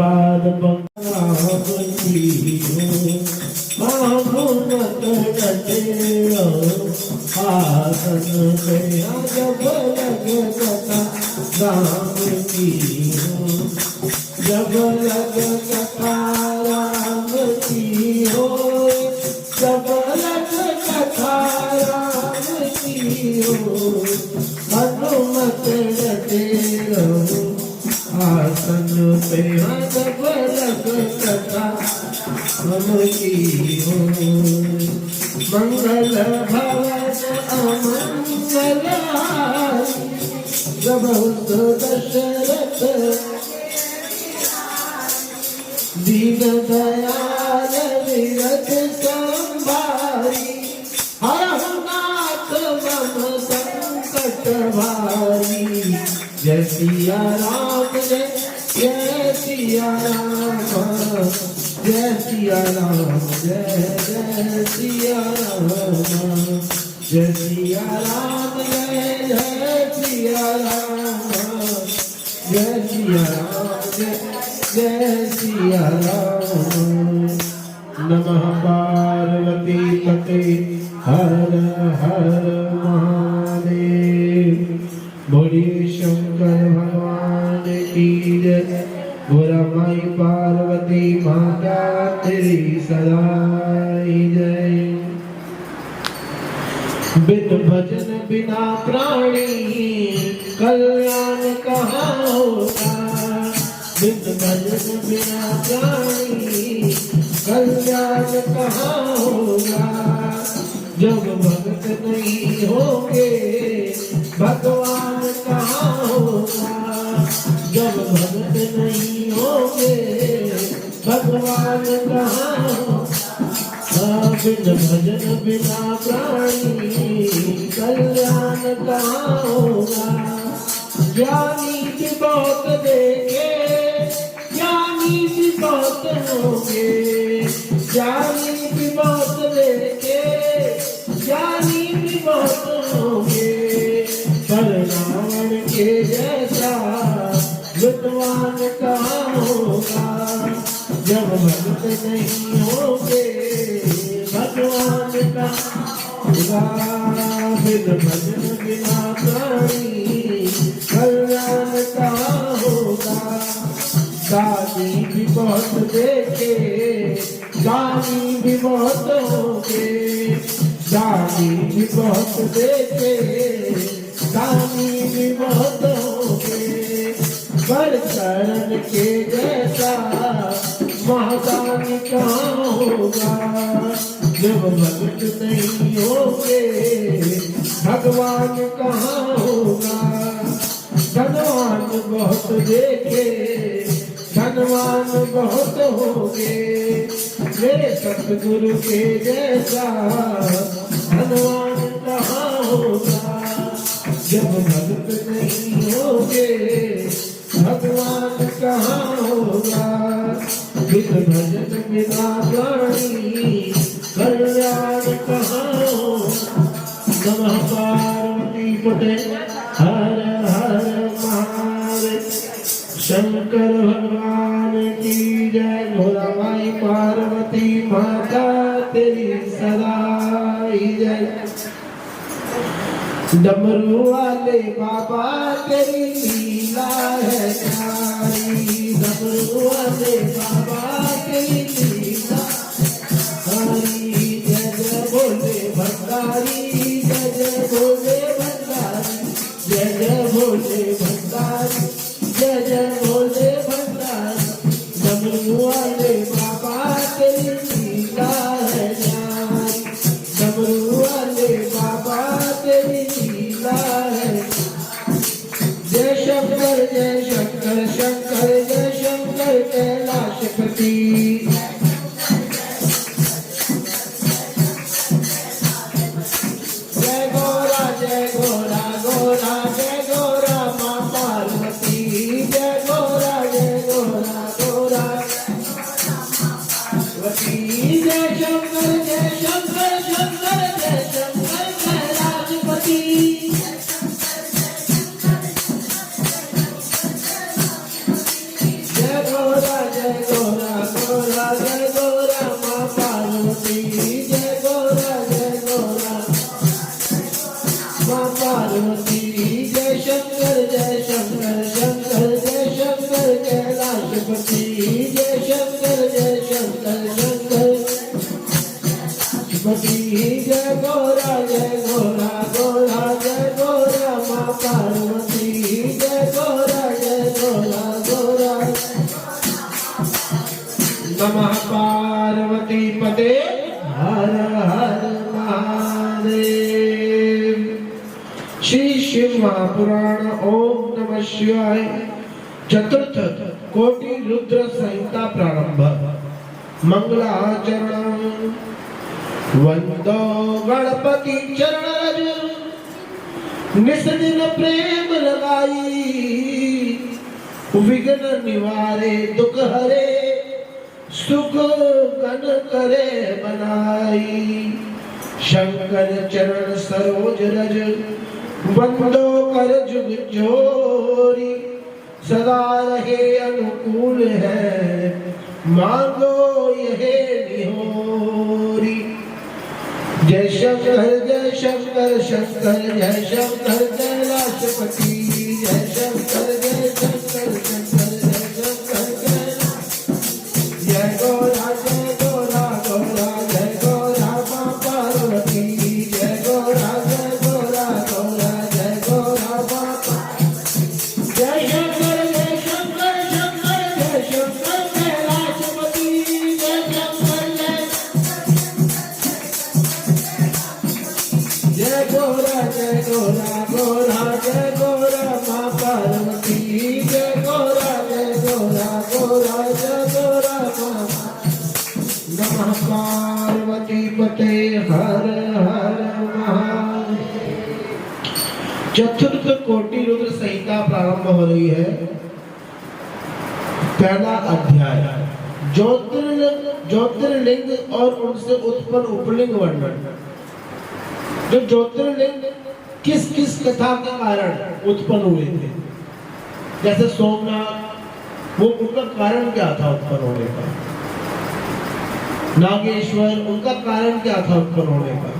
पाद पंकजी मामुन करते आसन पे जब लग कथा राम की जब लग कथा राम की हो जब लग कथा राम की हो हनुमत रटे रहो आसन पे जब लग कथा हम की हो मंगल भवन अमंगल जब दशरथ दीन दयाल विरत संभारी हरनाथ मम संकट भारी जय सिया राम जय सिया राम जय सिया राम जय सिया राम जय सिया राम जय सिया राम जय सिया राम जय सिया राम नमः पार्वती पते हर हर महादेव बोलिए शंकर भगवान की जय गोरा माई पार्वती माता तेरी सदा जय बिन भजन बिना प्राणी कल्याण कहाँ होगा बिन भजन बिना प्राणी कल्याण कहाँ होगा जब भक्त नहीं होंगे भगवान कहाँ होगा जब भक्त नहीं होंगे भगवान कहाँ बिन भजन बिना प्राणी कल्याण कहाँ होगा ज्ञानी भी बहुत देखे ज्ञानी भी बहुत होंगे ज्ञानी भी बहुत देखे ज्ञानी भी बहुत होंगे पर रावण के जैसा विद्वान कहाँ होगा जब भक्त नहीं होंगे भगवान का बिन भजन बिना प्राणी कल्याण कहाँ होगा दानी भी बहुत देखे दानी भी बहुत होंगे दानी भी बहुत देखे दानी भी बहुत होंगे पर चरण के जैसा महादानी कहाँ होगा जब भक्त नहीं होंगे भगवान कहाँ होगा धनवान बहुत देखे धनवान बहुत होंगे मेरे सतगुरु के जैसा धनवान कहाँ होगा जब भक्त नहीं होंगे भगवान कहाँ होगा बिन भजन बिना प्राणी कल्याण कहाँ होगा नमः पार्वती पते हर हर महादेव शंकर भगवान की जय भोला माई पार्वती माता तेरी सदा जय डमरू वाले बाबा तेरी लीला है प्यारी डमरू वाले बाबा तेरी लीला हरी जय जय भोले भंडारी जय जय भोले भंडारी जय जय भोले भंडारी जय जय भोले भंडारी डमरू वाले बाबा तेरी लीला है प्यारी डमरू वाले बाबा तेरी लीला है जय शंकर शंकर जय शंकर कैलाशपति जय गोरा गोरा जय गोरा माँ पार्वती जय गोरा गोरा पार्वती जय शंकर कैलाशपति जय गोरा श्री शिव महापुराण ओम नमः शिवाय चतुर्थ कोटि रुद्र संहिता प्रारंभ। मंगलाचरण वंदो गणपति चरण रज निस दिन प्रेम लगाई विघ्न निवारे दुख हरे सुख गण करे बनाई। शंकर चरण सरोज रज वंदो कर जुग जोरी सदा रहे अनुकूल है मांगो यह निहोरी। जय शंकर शंकर जय शंकर कैलाशपति जय शंकर शंकर जय शंकर जय गौरा गौरा जय गौरा मां पार्वती जय गौरा गौरा जय गौरा मां जय शंकर कैलाशपति जय शंकर जय गौरा जय गौरा मां पार्वती जय गौरा जय गौरा मां नमः पार्वती पते हर हर महादेव। चतुर्थ कोटि रुद्र संहिता प्रारंभ हो रही है। पहला अध्याय ज्योतिर्लिंग और उनसे उत्पन्न उपलिंग वर्णन। जो ज्योतिर्लिंग किस किस कथा के कारण उत्पन्न हुए थे, जैसे सोमनाथ, वो उनका कारण क्या था उत्पन्न होने का। नागेश्वर, उनका कारण क्या था उत्पन्न होने का।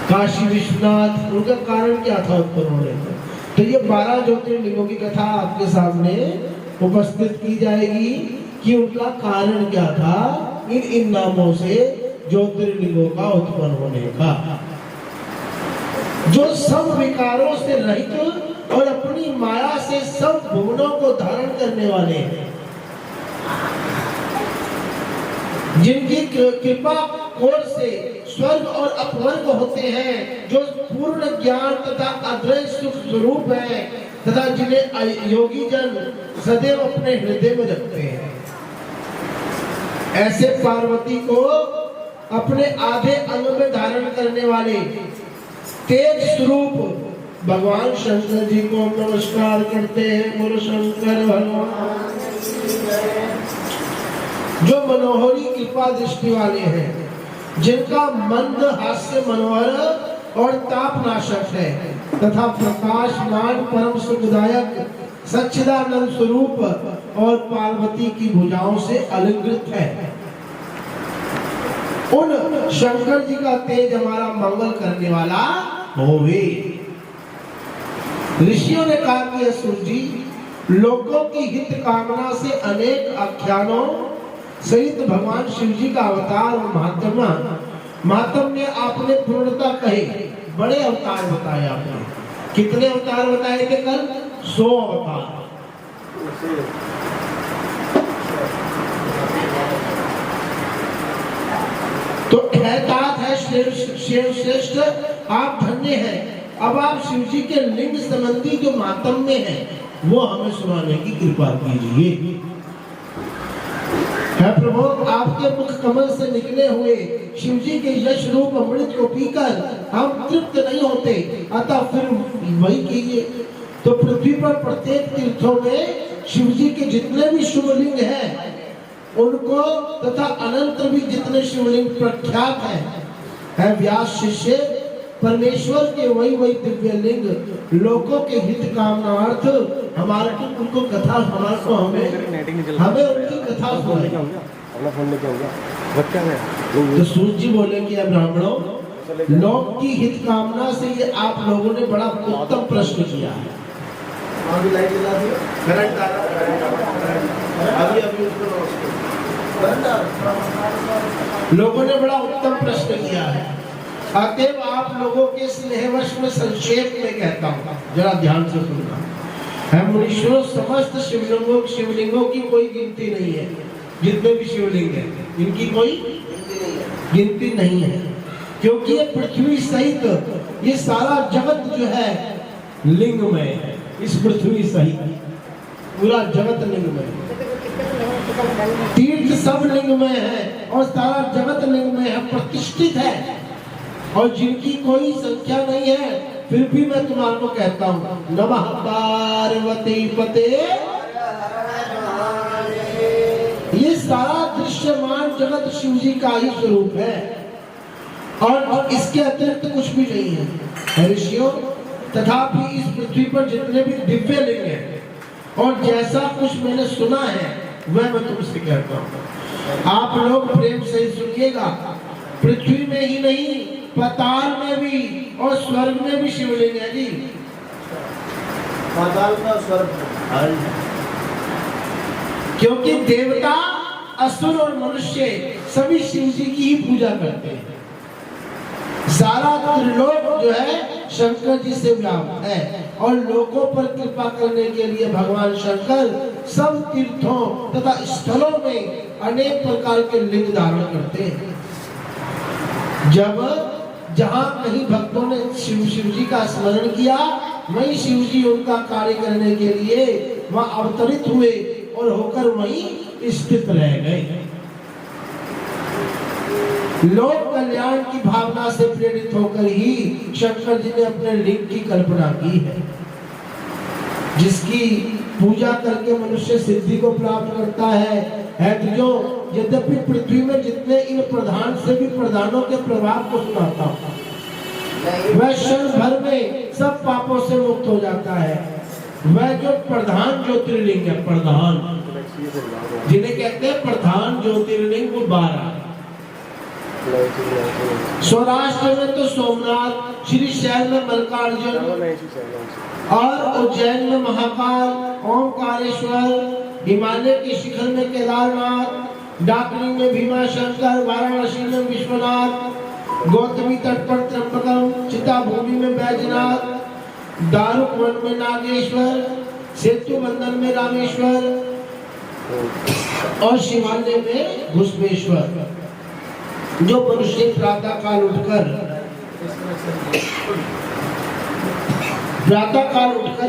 काशी विश्वनाथ, उनका कारण क्या था उत्पन्न होने का। तो ये 12 ज्योतिर्लिंगों की कथा आपके सामने उपस्थित की जाएगी कि उनका कारण क्या था इन नामों से ज्योतिर्लिंगों का उत्पन्न होने का। जो सब विकारों से रहित और अपनी माया से सब भुवनों को धारण करने वाले हैं, जिनकी कृपा कोर से स्वर्ग और अपवर्ग होते हैं, जो पूर्ण ज्ञान तथा अद्वैत सुख स्वरूप है तथा जिन्हें योगी जन सदैव अपने हृदय में रखते हैं। ऐसे पार्वती को अपने आधे अंग में धारण करने वाले तेज स्वरूप भगवान शंकर जी को नमस्कार करते हैं। गुरु शंकर भगवान जो मनोहरी कृपा दृष्टि वाले हैं, जिनका मंद हास्य मनोहर और तापनाशक है तथा प्रकाशमान परम सुखदायक सच्चिदानंद स्वरूप और पार्वती की भुजाओं से अलंकृत है। उन शंकर जी का तेज हमारा मंगल करने वाला होवे। ऋषियों ने कहा कि असुर जी, लोगों की हित कामना से अनेक आख्यानों सहित भगवान शिव जी का अवतार और महात्म्य आपने पूर्णता कहे, बड़े अवतार बताए आपने। कितने अवतार बताए थे कल? 100 अवतार। तो कहतात है शिव श्रेष्ठ, आप धन्य हैं। अब आप शिव जी के लिंग संबंधी जो महात्म्य है वो हमें सुनाने की कृपा कीजिए। है प्रभु, आपके मुख कमल से निकले हुए शिव जी के यश रूप अमृत को पीकर हम तृप्त नहीं होते, अतः फिर वही कीजिए। तो पृथ्वी पर प्रत्येक तीर्थों में शिव जी के जितने भी शिवलिंग हैं उनको तथा अनंत भी जितने शिवलिंग प्रख्यात हैं, व्यास शिष्य परमेश्वर के वही दिव्य लिंग लोगों के हित कामनार्थ हमारे को उनको कथा हमारे को हमें उनकी कथा सुनाई। तो सूर्य जी बोले कि ब्राह्मणों, लोक की हित कामना से ये आप लोगों ने बड़ा उत्तम प्रश्न किया है। लोगों ने बड़ा उत्तम प्रश्न किया है। अतएव आप लोगों के स्नेहवश में संक्षेप में कहता हूँ, जरा ध्यान से सुनना। है मुनीश्वरों, समस्त शिवलिंगों की कोई गिनती नहीं है। जितने भी शिवलिंग हैं इनकी कोई गिनती नहीं है, क्योंकि ये पृथ्वी सहित ये सारा जगत जो है लिंगमय है। इस पृथ्वी सहित पूरा जगत लिंगमय है। तीर्थ सब लिंगमय है और सारा जगत लिंगमय है, प्रतिष्ठित है। और जिनकी कोई संख्या नहीं है, फिर भी मैं तुम्हारे को कहता हूँ नमः पार्वती पते। ये सारा दृश्यमान जगत शिव जी का ही स्वरूप है और इसके अतिरिक्त कुछ भी नहीं है ऋषियों। तथापि इस पृथ्वी पर जितने भी दिव्य लिंग हैं और जैसा कुछ मैंने सुना है वह मैं तुमसे कहता हूँ। आप लोग प्रेम से सुनिएगा। पृथ्वी में ही नहीं, पाताल में भी और स्वर्ग में भी शिवलिंग है जी। पाताल में स्वर्ग, क्योंकि देवता, असुर और मनुष्य सभी शिव जी की ही पूजा करते हैं। सारा त्रिलोक जो है शंकर जी से व्याप्त है और लोगों पर कृपा करने के लिए भगवान शंकर सब तीर्थों तथा स्थलों में अनेक प्रकार के लिंग धारण करते हैं। जब जहां कहीं भक्तों ने शिव जी का स्मरण किया, वहीं शिव जी उनका कार्य करने के लिए वहां अवतरित हुए और होकर वहीं स्थित रह गए। लोक कल्याण की भावना से प्रेरित होकर ही शंकर जी ने अपने लिंग की कल्पना की है, जिसकी पूजा करके मनुष्य सिद्धि को प्राप्त करता है तो जो यद्यपि पृथ्वी में जितने इन प्रधान से भी प्रधानों के प्रभाव को सुनाता हूँ, वह क्षण भर में सब पापों से मुक्त हो जाता है। वह जो प्रधान ज्योतिर्लिंग है, प्रधान जिन्हें कहते हैं प्रधान ज्योतिर्लिंग, वो 12 सौराष्ट्र में तो सोमनाथ, श्री शैल में मल्लिकार्जुन और उज्जैन में महाकाल, ओंकारेश्वर, हिमालय के शिखर में केदारनाथ, डाकनी में भीमाशंकर, वाराणसी में विश्वनाथ, गौतमी तट पर त्र्यंबकम, चिता भूमि में बैजनाथ, दारुक वन में नागेश्वर, सेतु बंधन में रामेश्वर और शिवालय में घुसपेश्वर। जो मनुष्य प्रातः काल उठकर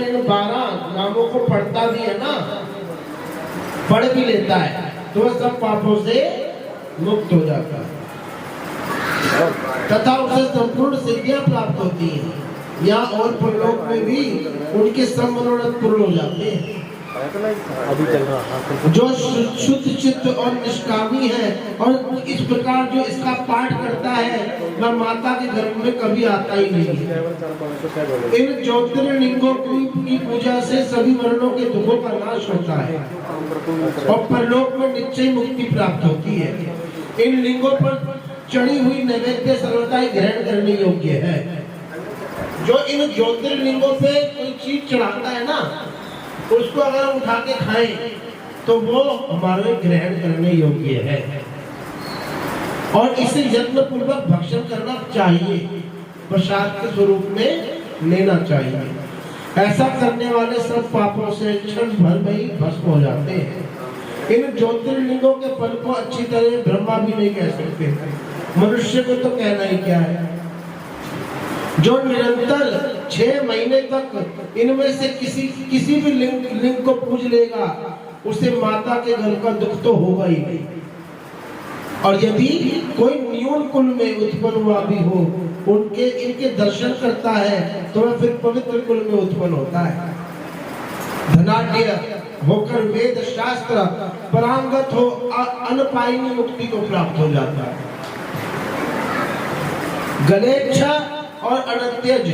इन 12 नामों को पढ़ता भी है ना, पढ़ भी लेता है, तो वह सब पापों से मुक्त हो जाता है तथा उसे संपूर्ण सिद्धियां प्राप्त होती हैं। यहाँ और परलोक में भी उनके सब मनोरथ पूर्ण हो जाते हैं। अभी चल रहा। जो शुद्ध चित्त और निष्कामी है और इस प्रकार जो इसका पाठ करता है, वह माता के गर्भ में कभी आता ही नहीं है। इन ज्योतिर्लिंगों की पूजा से सभी वर्णों के दुखों का नाश होता है और परलोक में निश्चय मुक्ति प्राप्त होती है। इन लिंगों पर चढ़ी हुई नैवेद्य सर्वदा ग्रहण करने योग्य है। जो इन ज्योतिर्लिंगों पे कोई चीज चढ़ाता है ना, उसको अगर उठा के खाएं तो वो हमारे ग्रहण करने योग्य है और इसे यत्न पूर्वक भक्षण करना चाहिए, प्रसाद के स्वरूप में लेना चाहिए। ऐसा करने वाले सब पापों से क्षण भर में ही भस्म हो जाते हैं। इन ज्योतिर्लिंगों के फल को अच्छी तरह ब्रह्मा भी नहीं कह सकते, मनुष्य को तो कहना ही क्या है। जो निरंतर 6 महीने तक इनमें से किसी भी लिंग को पूज लेगा, उसे माता के घर का दुख तो होगा ही नहीं। और यदि कोई न्यून कुल में उत्पन्न हुआ भी हो, इनके दर्शन करता है तो वह फिर पवित्र कुल में उत्पन्न होता है। धनाढ्य होकर वेद शास्त्र परांगत हो, अनपायनी मुक्ति को प्राप्त हो जाता है। गलेच्छा और अनत्यज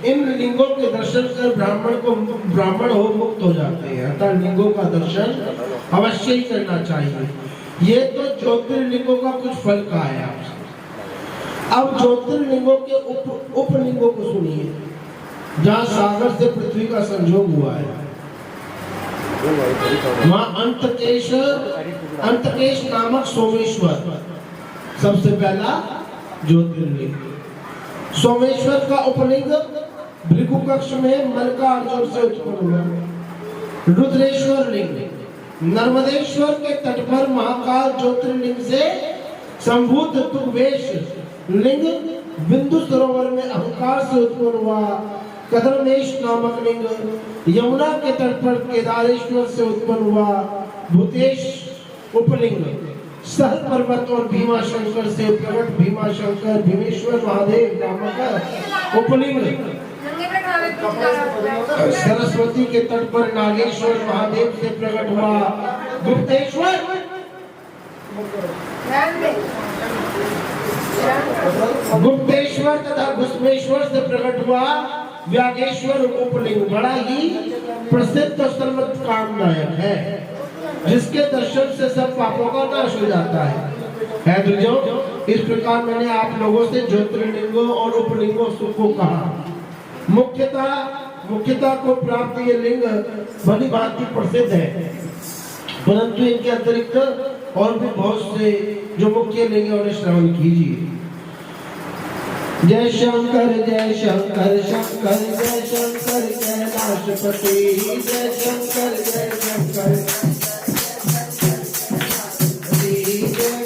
इन लिंगों के दर्शन कर ब्राह्मण हो मुक्त हो जाते हैं। अतः लिंगों का दर्शन अवश्य ही करना चाहिए। ये तो ज्योतिर्लिंगों का कुछ फल का है आपसे। अब ज्योतिर्लिंगों के उपलिंगों को सुनिए, जहाँ सागर से पृथ्वी का संयोग हुआ है। वहाँ अंतकेश नामक सोमेश्वर सबसे पहला ज्योतिर्लिंग। सोमेश्वर का उपलिंग भृगु कक्ष में मल्लिकार्जुन से उत्पन्न हुआ। रुद्रेश्वर लिंग नर्मदेश्वर के तट पर महाकाल ज्योतिर्लिंग से संभूत तुगवेश लिंग बिंदु सरोवर में अहंकार से उत्पन्न हुआ कदरमेश नामक लिंग, यमुना के तट पर केदारेश्वर से उत्पन्न हुआ भूतेश उपलिंग, सहल पर्वत और भीमाशंकर से प्रकट भीमाशंकर भीमेश्वर महादेव नामक उपलिंग, सरस्वती के तट पर नागेश्वर महादेव से प्रकट हुआ गुप्तेश्वर, गुप्तेश्वर तथा घुस्मेश्वर से प्रकट हुआ व्यागेश्वर उपलिंग बड़ा ही प्रसिद्ध और सर्वत्र कामदायक है, जिसके दर्शन से सब पापों का नाश हो जाता है द्विजों। इस प्रकार मैंने आप लोगों से ज्योतिर्लिंगों और उपलिंगों को कहा। मुख्यता को प्राप्त ये लिंग भली भांति प्रसिद्ध है, परंतु इनके अतिरिक्त और भी बहुत से जो मुख्य लिंग है उन्हें श्रवण कीजिए। जय शंकर शंकर जय शंकर कैलाशपति, जय शंकर जय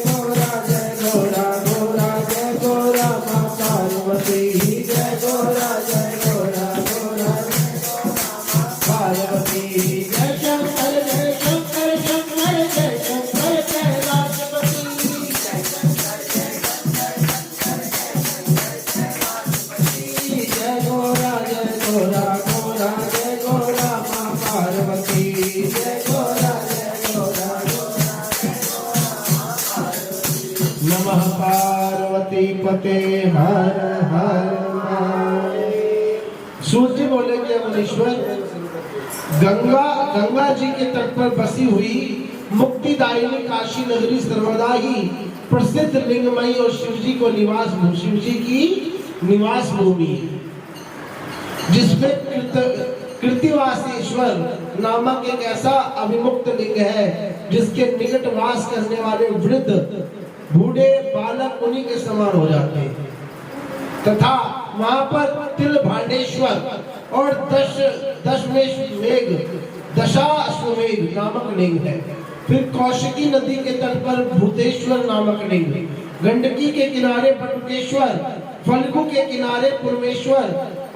गोरा गोरा गोरा जय गोरा मां पार्वती, जय गोरा गोरा पार्वती, जय शंकर शंकर जय शंकर कैलाशपति, जय गोरा गोरा जय गोरा मां पार्वती, जय गोरा नमः पार्वती पते हर हर महादेव। सूर्य बोले कि मुनीश्वर, गंगा जी के तट पर बसी हुई मुक्तिदायिनी काशी नगरी सर्वदा ही प्रसिद्ध लिंगमयी और शिव जी की निवास भूमि है, जिसमें कृतिवासेश्वर नामक एक ऐसा अभिमुक्त लिंग है जिसके निकट वास करने वाले वृद्ध बूढ़े बालक उन्हीं के समान हो जाते हैं, तथा वहां पर तिल भांडेश्वर और दशाश्वमेध नामक लिंग है। फिर कौशिकी नदी के तट पर भूतेश्वर नामक लिंग, गंडकी के किनारे बटुकेश्वर, फल्गु के किनारे पूर्वेश्वर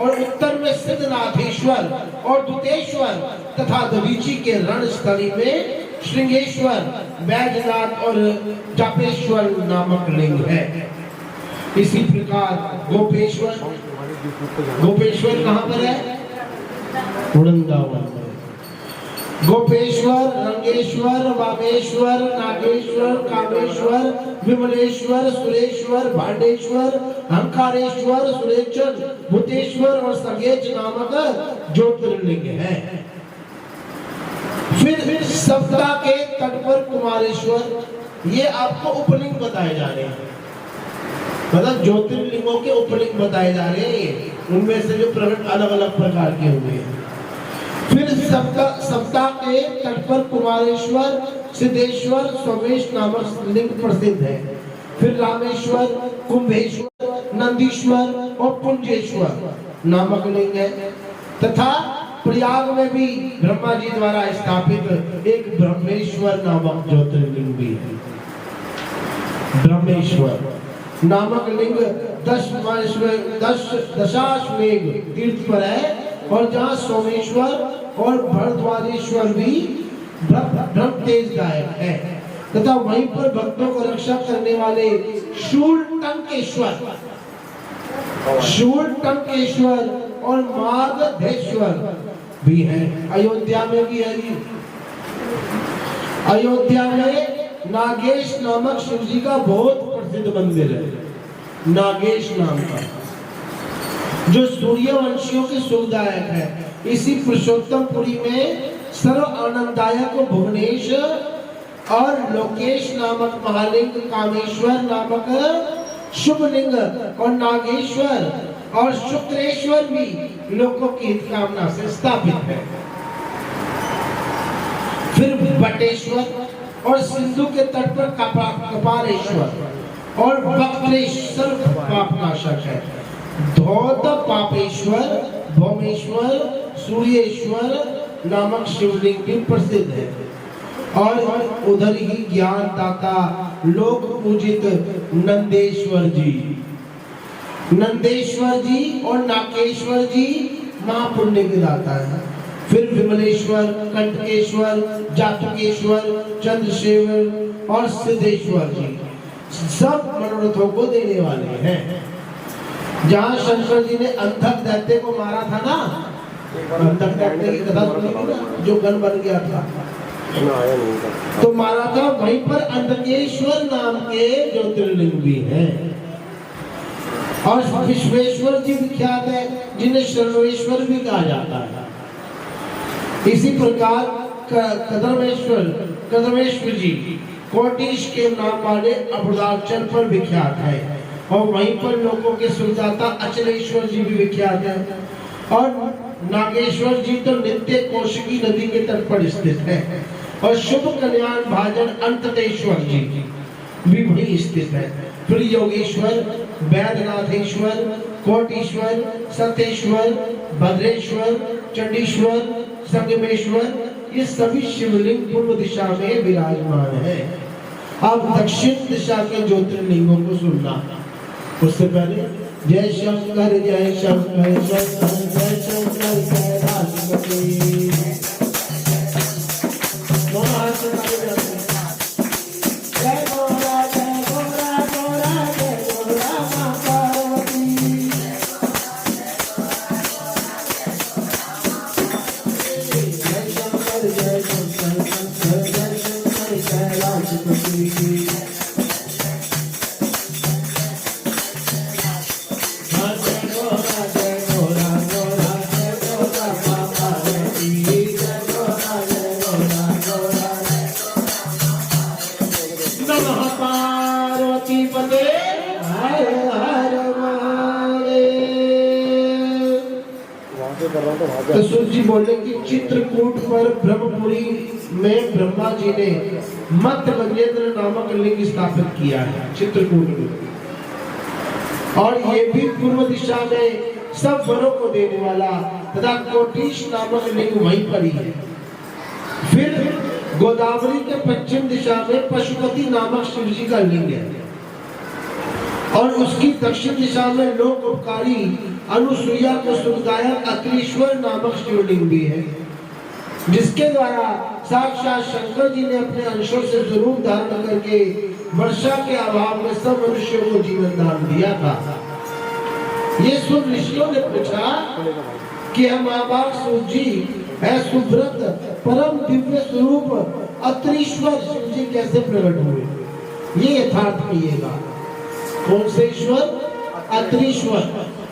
और उत्तर में सिद्धनाथेश्वर और दुतेश्वर तथा दवीची के रणस्थली में श्रृंगेश्वर, बैजनाथ और जापेश्वर नामक लिंग है। इसी प्रकार गोपेश्वर कहाँ पर है? वृंदावन में। गोपेश्वर, रंगेश्वर, वामेश्वर, नागेश्वर, कामेश्वर, विमलेश्वर, सुरेश्वर, भांडेश्वर, हंकारेश्वर, सुरेश्वर, भूतेश्वर और सगेच नामक ज्योतिर्लिंग है। फिर सप्ता के तट पर कुमारेश्वर, ये आपको उपलिंग बताए जा रहे हैं, मतलब ज्योतिर्लिंगों के उपलिंग बताए जा रहे हैं, उनमें से जो प्रकट अलग अलग प्रकार के हुए हैं। फिर सप्ता के तट पर कुमारेश्वर, सिद्धेश्वर, सोमेश नामक लिंग प्रसिद्ध है। फिर रामेश्वर, कुंभेश्वर, नंदीश्वर और पुंजेश्वर नामक लिंग है, तथा प्रयाग में भी ब्रह्मा जी द्वारा स्थापित एक ब्रह्मेश्वर नामक ज्योतिर्लिंग भी है। ब्रह्मेश्वर नामक लिंग दशाश्वमेध तीर्थ पर है, और जहाँ सोमेश्वर और भरद्वाजेश्वर भी ब्रह्म तेज गायक है, तथा वहीं पर भक्तों को रक्षा करने वाले शूलटंकेश्वर और मार्गधेश्वर भी है। अयोध्या में भी है। अयोध्या में नागेश नामक शिव जी का बहुत प्रसिद्ध मंदिर है, नागेश नाम का, जो सूर्यवंशियों के सुखदायक है। इसी पुरुषोत्तमपुरी में सर्व आनंददायक भुवनेश और लोकेश नामक महालिंग, कामेश्वर नामक शुभलिंग और नागेश्वर और शुक्रेश्वर भी लोगों की हित कामना से स्थापित है। फिर बटेश्वर और सिंधु के तट पर कपालेश्वर और वक्रेश्वर पापनाशक है। धौत पापेश्वर, भौमेश्वर, सूर्येश्वर नामक शिवलिंग भी प्रसिद्ध है। और उधर ही ज्ञान दाता लोक पूजित नंदेश्वर जी, नंदेश्वर जी और नाकेश्वर जी महापुण्य के दाता है। फिर विमलेश्वर, कंटकेश्वर, जातकेश्वर, चंद्रशेखर और सिद्धेश्वर जी सब मनोरथों को देने वाले हैं। जहाँ शंकर जी ने अंधक दैत्य को मारा था ना, अंधक दैत्य की कथा सुनी थी ना, जो गण बन गया था तो मारा था, वहीं पर अंधकेश्वर नाम के ज्योतिर्लिंग भी हैं। और विश्वेश्वर जी विख्यात है, जिन्हें शरणेश्वर भी कहा जाता है। इसी प्रकार कदमेश्वर जी कोटिश के नाम वाले अबुदाचल पर विख्यात है। और वहीं पर लोगों के सुलझाता अचलेश्वर जी भी विख्यात है। और नागेश्वर जी तो नित्य कोशिकी नदी के तट पर स्थित है। और शुभ कल्याण भाजन अंततेश्वर जी भी वहीं स्थित है। फिर योगेश्वर, वैद्यनाथेश्वर, कोटीश्वर, सतेश्वर, भद्रेश्वर, चंडीश्वर, संगमेश्वर, ये सभी शिवलिंग पूर्व दिशा में विराजमान है। अब दक्षिण दिशा के ज्योतिर्लिंगों को सुनना। उससे पहले जय शंकर जय शंकर शंकर जय शंकर कैलाशपति। जय गोरा जय गोरा गोरा जय गोरा मां पार्वती। जय शंकर जय शंकर शंकर जय शंकर कैलाशपति। तो सूर्य जी बोले कि चित्रकूट पर ब्रह्मपुरी में ब्रह्मा जी ने मत गजेंद्र नामक लिंग स्थापित किया है चित्रकूट में। और ये भी पूर्व दिशा में सब वरों को देने वाला तथा कोटिश नामक लिंग वहीं पर ही है। फिर गोदावरी के पश्चिम दिशा में पशुपति नामक शिव जी का लिंग है। और उसकी दक्षिण दिशा में लोक उपकारी अनुसुईया को सुखदायक अत्रीश्वर नामक शिवलिंग भी है, जिसके द्वारा साक्षात शंकर जी ने अपने अंशों से स्वरूप धारण करके वर्षा के अभाव में सब मनुष्यों को जीवन दान दिया था। ये सुन ऋषियों ने पूछा कि हम आबाद सूर्य जी है सुब्रत परम दिव्य स्वरूप अत्रीश्वर शिव जी कैसे प्रकट हुए, ये यथार्थ कहिएगा। कौन से ईश्वर? अत्रीश्वर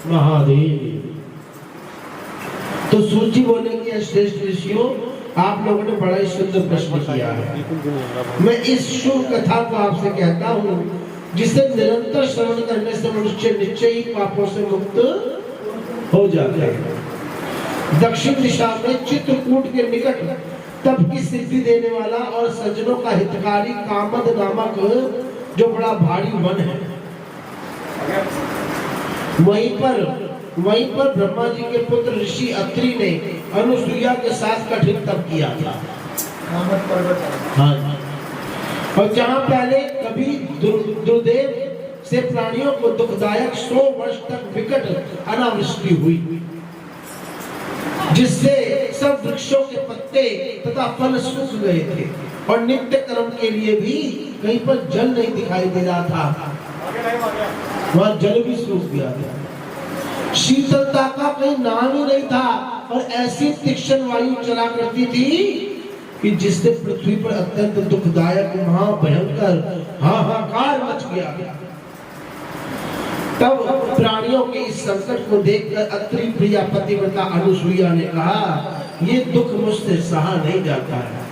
महादेव। तो सूर्य जी बोले कि श्रेष्ठ ऋषियों, आप लोगों ने बड़ा ही सुंदर प्रश्न किया है। मैं इस शुभ कथा को आपसे कहता हूँ, जिसे निरंतर श्रवण करने से मनुष्य निश्चय ही पापों से मुक्त हो जाता है। दक्षिण दिशा में चित्रकूट के निकट तप की सिद्धि देने वाला और सज्जनों का हितकारी कामद नामक जो बड़ा भारी वन है, वहीं पर ब्रह्मा जी के पुत्र ऋषि अत्रि ने अनुसुईया के साथ कठिन तप किया था। हाँ। और जहाँ पहले कभी दुर्देव से प्राणियों को दुखदायक 100 वर्ष तक विकट अनावृष्टि हुई, जिससे सब वृक्षों के पत्ते तथा फल सूख गए थे और नित्य कर्म के लिए भी कहीं पर जल नहीं दिखाई दे रहा था, वहाँ जल भी सूख गया था। शीतलता का कोई नाम ही नहीं था और ऐसी तीक्ष्ण वायु चला करती थी कि जिससे पृथ्वी पर अत्यंत दुखदायक महाभयंकर हाहाकार मच गया। तब प्राणियों के इस संकट को देखकर अत्रि प्रिया पतिव्रता अनुसुईया ने कहा, ये दुख मुझसे सहा नहीं जाता है।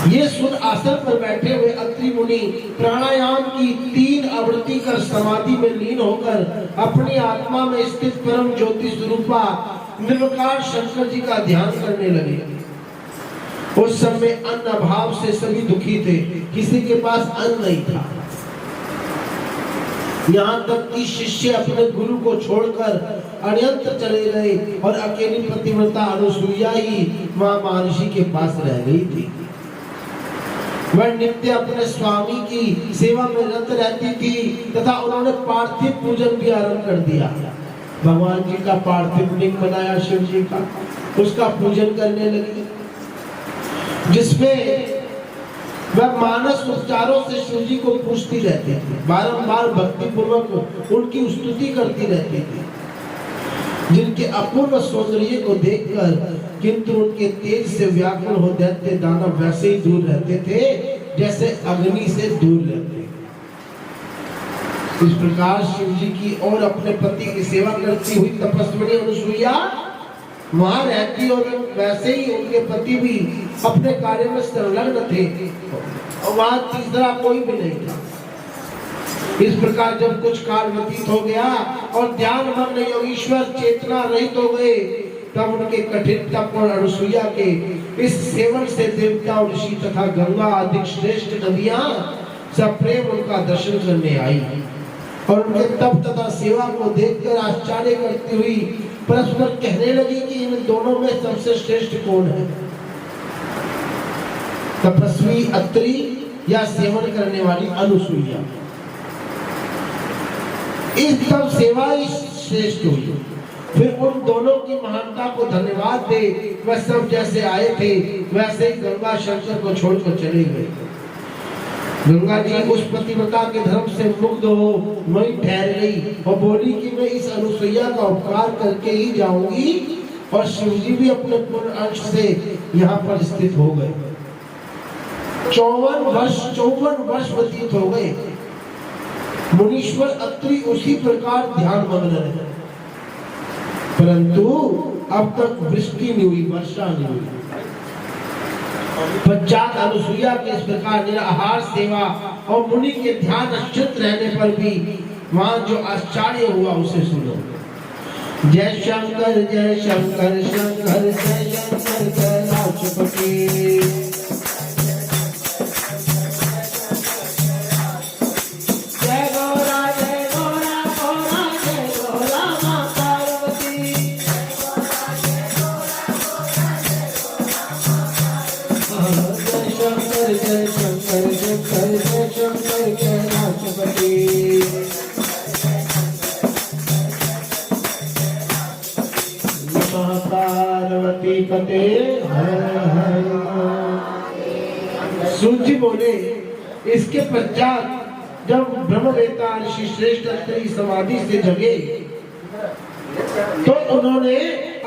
ये सुन आसन पर बैठे हुए अत्रि मुनि प्राणायाम की 3 आवृत्ति कर समाधि में लीन होकर अपनी आत्मा में स्थित परम ज्योति स्वरूपा निर्विकार शंकर जी का ध्यान करने लगे। उस समय अन्न अभाव से सभी दुखी थे, किसी के पास अन्न नहीं था। यहाँ तक कि शिष्य अपने गुरु को छोड़कर अन्यत्र चले गए और अकेली पतिव्रता अनुसुईया ही वहां महर्षि के पास रह गई थी। वह नित्य अपने स्वामी की सेवा में रत रहती थी तथा उन्होंने पार्थिव पूजन भी आरंभ कर दिया। भगवान जी का पार्थिव लिंग बनाया शिव जी का, उसका पूजन करने लगी, जिसमें वह मानस उपचारों से शिव जी को पूछती रहती थी, बारंबार भक्ति पूर्वक उनकी स्तुति करती रहती थी, जिनके अपूर्व सौंदर्य को देखकर किंतु उनके तेज से व्याकुल हो दैत्य दानव वैसे ही दूर रहते थे जैसे अग्नि से दूर रहते। इस प्रकार शिव जी की और अपने पति की सेवा करती हुई तपस्विनी अनुसुईया वहां रहती और वैसे ही उनके पति भी अपने कार्य में संलग्न थे और वहां तीसरा कोई भी नहीं था। इस प्रकार जब कुछ काल व्यतीत हो गया और ध्यान मग्न योगीश्वर चेतना रहित हो गए, तब उनके कठिन तप और अनुसुईया के इस सेवन से देवता और ऋषि तथा गंगा आदि श्रेष्ठ नदियां सब प्रेम उनका दर्शन करने आई और उनके तप तथा सेवा को देखकर आश्चर्य करती हुई परस्पर कहने लगी कि इन दोनों में सबसे श्रेष्ठ कौन है, तपस्वी अत्रि या सेवन करने वाली अनुसुईया। इस तब सेवा ही श्रेष्ठ हुई। फिर उन दोनों की महानता को धन्यवाद दे वह सब जैसे आए थे वैसे ही गंगा शंकर को छोड़कर चले गए। गंगा जी उस पतिव्रता के धर्म से मुग्ध हो वहीं ठहर गई और बोली कि मैं इस अनुसुईया का उपकार करके ही जाऊंगी, और शिव जी भी अपने पूर्ण अंश से यहाँ पर स्थित हो गए। 54 वर्ष व्यतीत हो गए। मुनीश्वर अत्रि उसी प्रकार ध्यान मग्न रहे, परंतु अब तक वृष्टि नहीं हुई, वर्षा नहीं हुई। पश्चात अनुसुईया के इस प्रकार निराहार सेवा और मुनि के ध्यान स्थित रहने पर भी वहां जो आश्चर्य हुआ उसे सुनो। जय शंकर जय शंकर शंकर जय शंकर कैलाशपति। पार्वती पते सूजी बोले। इसके पश्चात जब ब्रह्मवेता ऋषि श्रेष्ठ अत्रि समाधि से जगे तो उन्होंने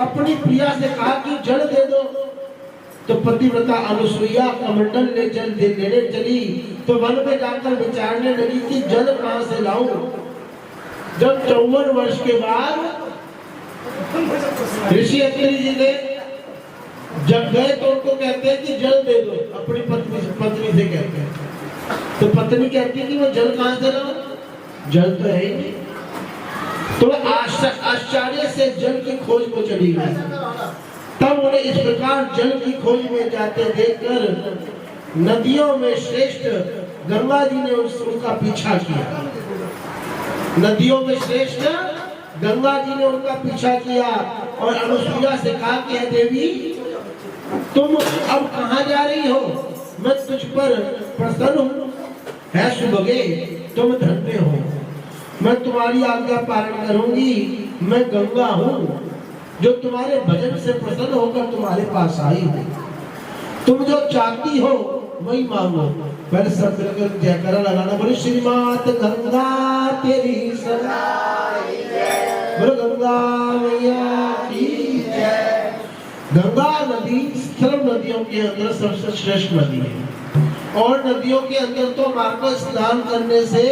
अपनी प्रिया से कहा कि जल दे दो। तो पतिव्रता अनुसुईया कमंडल ले जल लेने चली तो वन में जाकर विचारने लगी कि जल कहां से लाऊं। जब 54 वर्ष के बाद ऋषि अत्रि जी ने जब गए तो उनको कहते हैं कि जल दे दो, अपनी पत्नी से कहते हैं। तो पत्नी कहती है कि वो जल कहां से लाऊं, जल तो है ही नहीं। तो आश्चर्य से जल की खोज को चली गई। तब उन्हें इस प्रकार जल की खोज में जाते देखकर नदियों में श्रेष्ठ गंगा जी ने उनका पीछा किया। नदियों में श्रेष्ठ गंगा जी ने उनका पीछा किया और अनुसुईया से कहा कि हे देवी, तुम अब कहां जा रही हो? मैं तुझ पर प्रसन्न हूँ, है सुभगे, तुम धन्य हो, मैं तुम्हारी आज्ञा पालन करूंगी। मैं गंगा हूँ जो तुम्हारे भजन से प्रसन्न होकर तुम्हारे पास आई हूँ। तुम जो चाहती हो वही मांगो। पहले सब मिलकर जयकारा लगाना, बोले श्रीमात गंगा तेरी सदाई जय, बोले गंगा मैया की जय। गंगा नदी सर्व नदियों के अंदर सबसे श्रेष्ठ नदी है और नदियों के अंदर तो मात्र स्नान करने से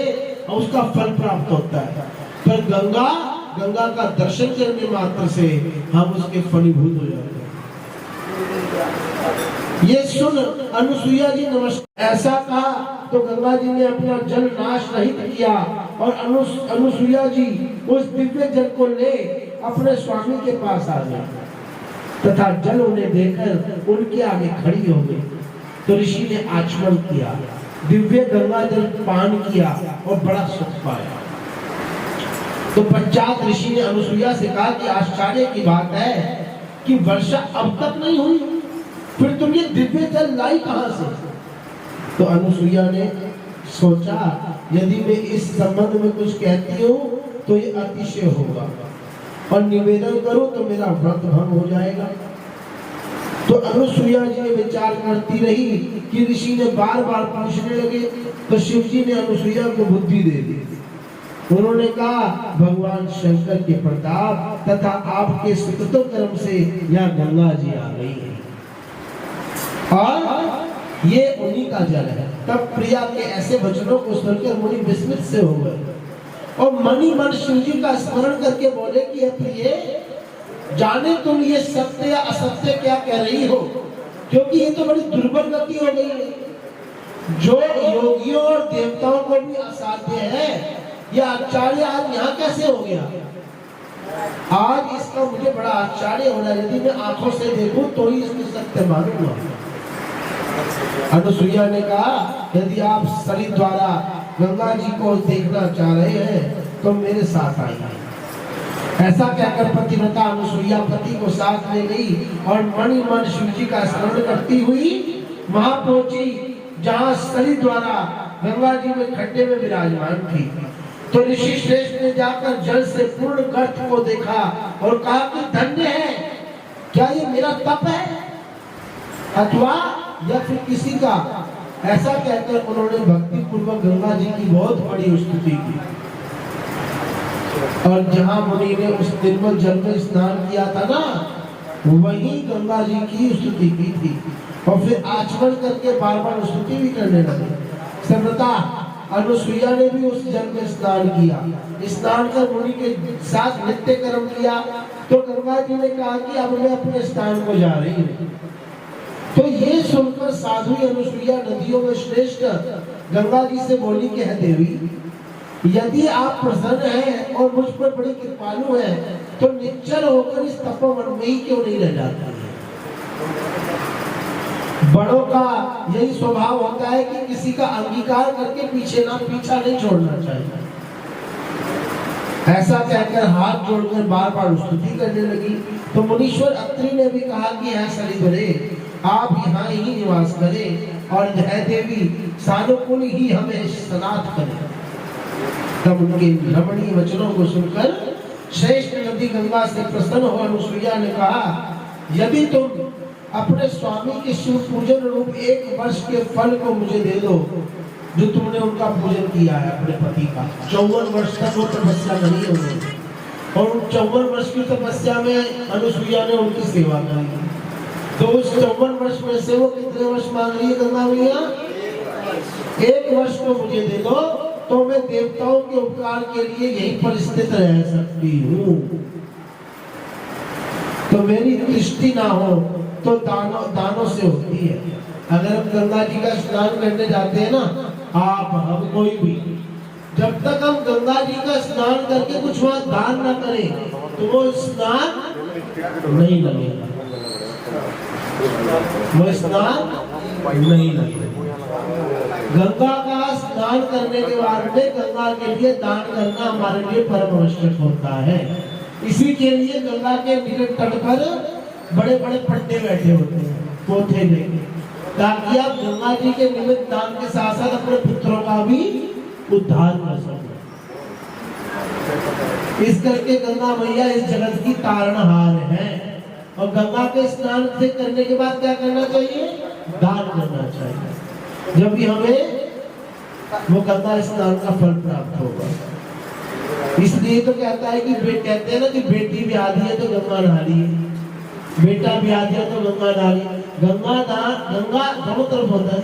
उसका फल प्राप्त होता है, पर गंगा का दर्शन करने मात्र से हम उसके फलीभूत हो जाते हैं। ये सुन अनुसुईया जी नमस्कार ऐसा कहा तो गंगा जी ने अपना जल नाश रहित किया और अनुसुईया जी उस दिव्य जल को ले अपने स्वामी के पास आ गए तथा जल उन्हें देकर उनके आगे खड़ी हो गई। तो ऋषि ने आचमन किया, दिव्य गंगा जल पान किया और बड़ा सुख पाया। तो पश्चात ऋषि ने अनुसुईया से कहा कि आश्चर्य की बात है कि वर्षा अब तक नहीं हुई, फिर तुम ये दिव्य जल लाई कहां से? तो अनुसुईया ने सोचा यदि मैं इस संबंध में कुछ कहती हूँ तो ये अतिशय होगा और निवेदन करूं तो मेरा व्रत भंग हो जाएगा। तो अनुसुईया जी ने विचार करती रही कि ऋषि ने बार बार पूछने लगे, तो शिव जी ने अनुसुईया को बुद्धि दे दी। उन्होंने कहा भगवान शंकर के प्रताप तथा आपके सुकृतो कर्म से यहाँ गंगा जी आ गई है और ये उन्हीं का जल है। तब प्रिया के ऐसे वचनों को सुनकर मुनि विस्मित से हो गए और मनी मन शिव जी का स्मरण करके बोले कि हे प्रिय, जाने तुम ये सत्य या असत्य क्या कह रही हो, क्योंकि ये तो बड़ी दुर्बल गति हो गई है। जो योगियों और देवताओं को भी असाध्य है, यह आश्चर्य आज यहाँ कैसे हो गया। आज इसका मुझे बड़ा आश्चर्य हो रहा है। यदि मैं आंखों से देखूं तो ही इसको सत्य मानूंगा। अनुसुईया ने कहा यदि आप शरीर द्वारा गंगा जी को देखना चाह रहे हैं तो मेरे साथ आइए। ऐसा कहकर पतिव्रता अनुसुईया पति को साथ ले गई और मणि मन शिव जी का स्मरण करती हुई वहां पहुंची जहां शरीर द्वारा गंगा जी में खड्डे में विराजमान थी। तो ऋषि श्रेष्ठ ने जाकर जल से पूर्ण गर्त को देखा और कहा कि धन्य है, क्या ये मेरा तप है अथवा या फिर किसी का। ऐसा कहकर उन्होंने भक्ति पूर्वक गंगा जी की बहुत बड़ी स्तुति की और जहां मुनि ने उस निर्मल जल में स्नान किया था ना, वहीं गंगा जी की स्तुति की थी और फिर आचमन करके बार बार स्तुति भी करने लगे। सर्वथा अनुसुईया ने भी उस जल में स्नान किया। स्नान कर मुनि के साथ नित्य कर्म किया। तो गंगा जी ने कहा कि अब मैं अपने स्थान को जा रही हूँ। तो ये सुनकर साधु अनुसुईया नदियों में श्रेष्ठ गंगा जी से बोली कि हे देवी, यदि आप प्रसन्न हैं और मुझ पर बड़ी कृपालु हैं तो निश्चल होकर इस तपोवन में ही क्यों नहीं रह जाते। बड़ों का यही स्वभाव होता है कि किसी का अंगीकार करके पीछा नहीं छोड़ना चाहिए। ऐसा कहकर हाथ जोड़कर बार बार स्तुति करने लगी। तो मुनीश्वर अत्रि ने भी कहा कि है सरिधरे, आप यहाँ ही निवास करें और जय देवी सानुकूल ही हमें सनाथ करें। तब उनके रमणीय वचनों को सुनकर श्रेष्ठ नदी गंगा से प्रसन्न हो अनुसुईया ने कहा, यदि तुम अपने स्वामी के शिव पूजन रूप 1 वर्ष के फल को मुझे दे दो जो तुमने उनका पूजन किया है अपने पति का। 54 वर्ष तक वो तपस्या करी है उन्होंने और 54 वर्ष की तपस्या में अनुसुईया ने उनकी सेवा करी। तो उस 54 वर्ष में से वो कितने वर्ष मांग रही है गंगा मैया? 1 वर्ष को मुझे दे दो तो मैं देवताओं के उपकार के लिए यहीं पर स्थित रह सकती हूँ। तो मेरी दृष्टि ना हो तो दानों से होती है। अगर हम गंगा जी का स्नान करने जाते हैं ना, आप हम कोई भी, जब तक हम गंगा जी का स्नान करके कुछ वहां दान ना करें तो वो स्नान नहीं लगेगा, वो स्नान नहीं लगेगा। गंगा का स्नान करने के बाद में गंगा के लिए दान करना हमारे लिए परम आवश्यक होता है। इसी के लिए गंगा के निकट तट पर बड़े बड़े पंडे बैठे होते हैं पोथे लेके, ताकि आप गंगा जी के निमित्त दान के साथ साथ अपने पुत्रों का भी उद्धार कर सकें। इस करके गंगा मैया इस जगत की तारणहार है और गंगा के स्नान से करने के बाद क्या करना चाहिए? दान करना चाहिए, जब भी हमें वो गंगा स्नान का फल प्राप्त होगा। इसलिए तो कहता है कि कहते हैं ना कि बेटी भी आधी है तो गंगा नहाली है, बेटा भी आधी है तो गंगा नहाली। गंगा दोनों तरफ होता है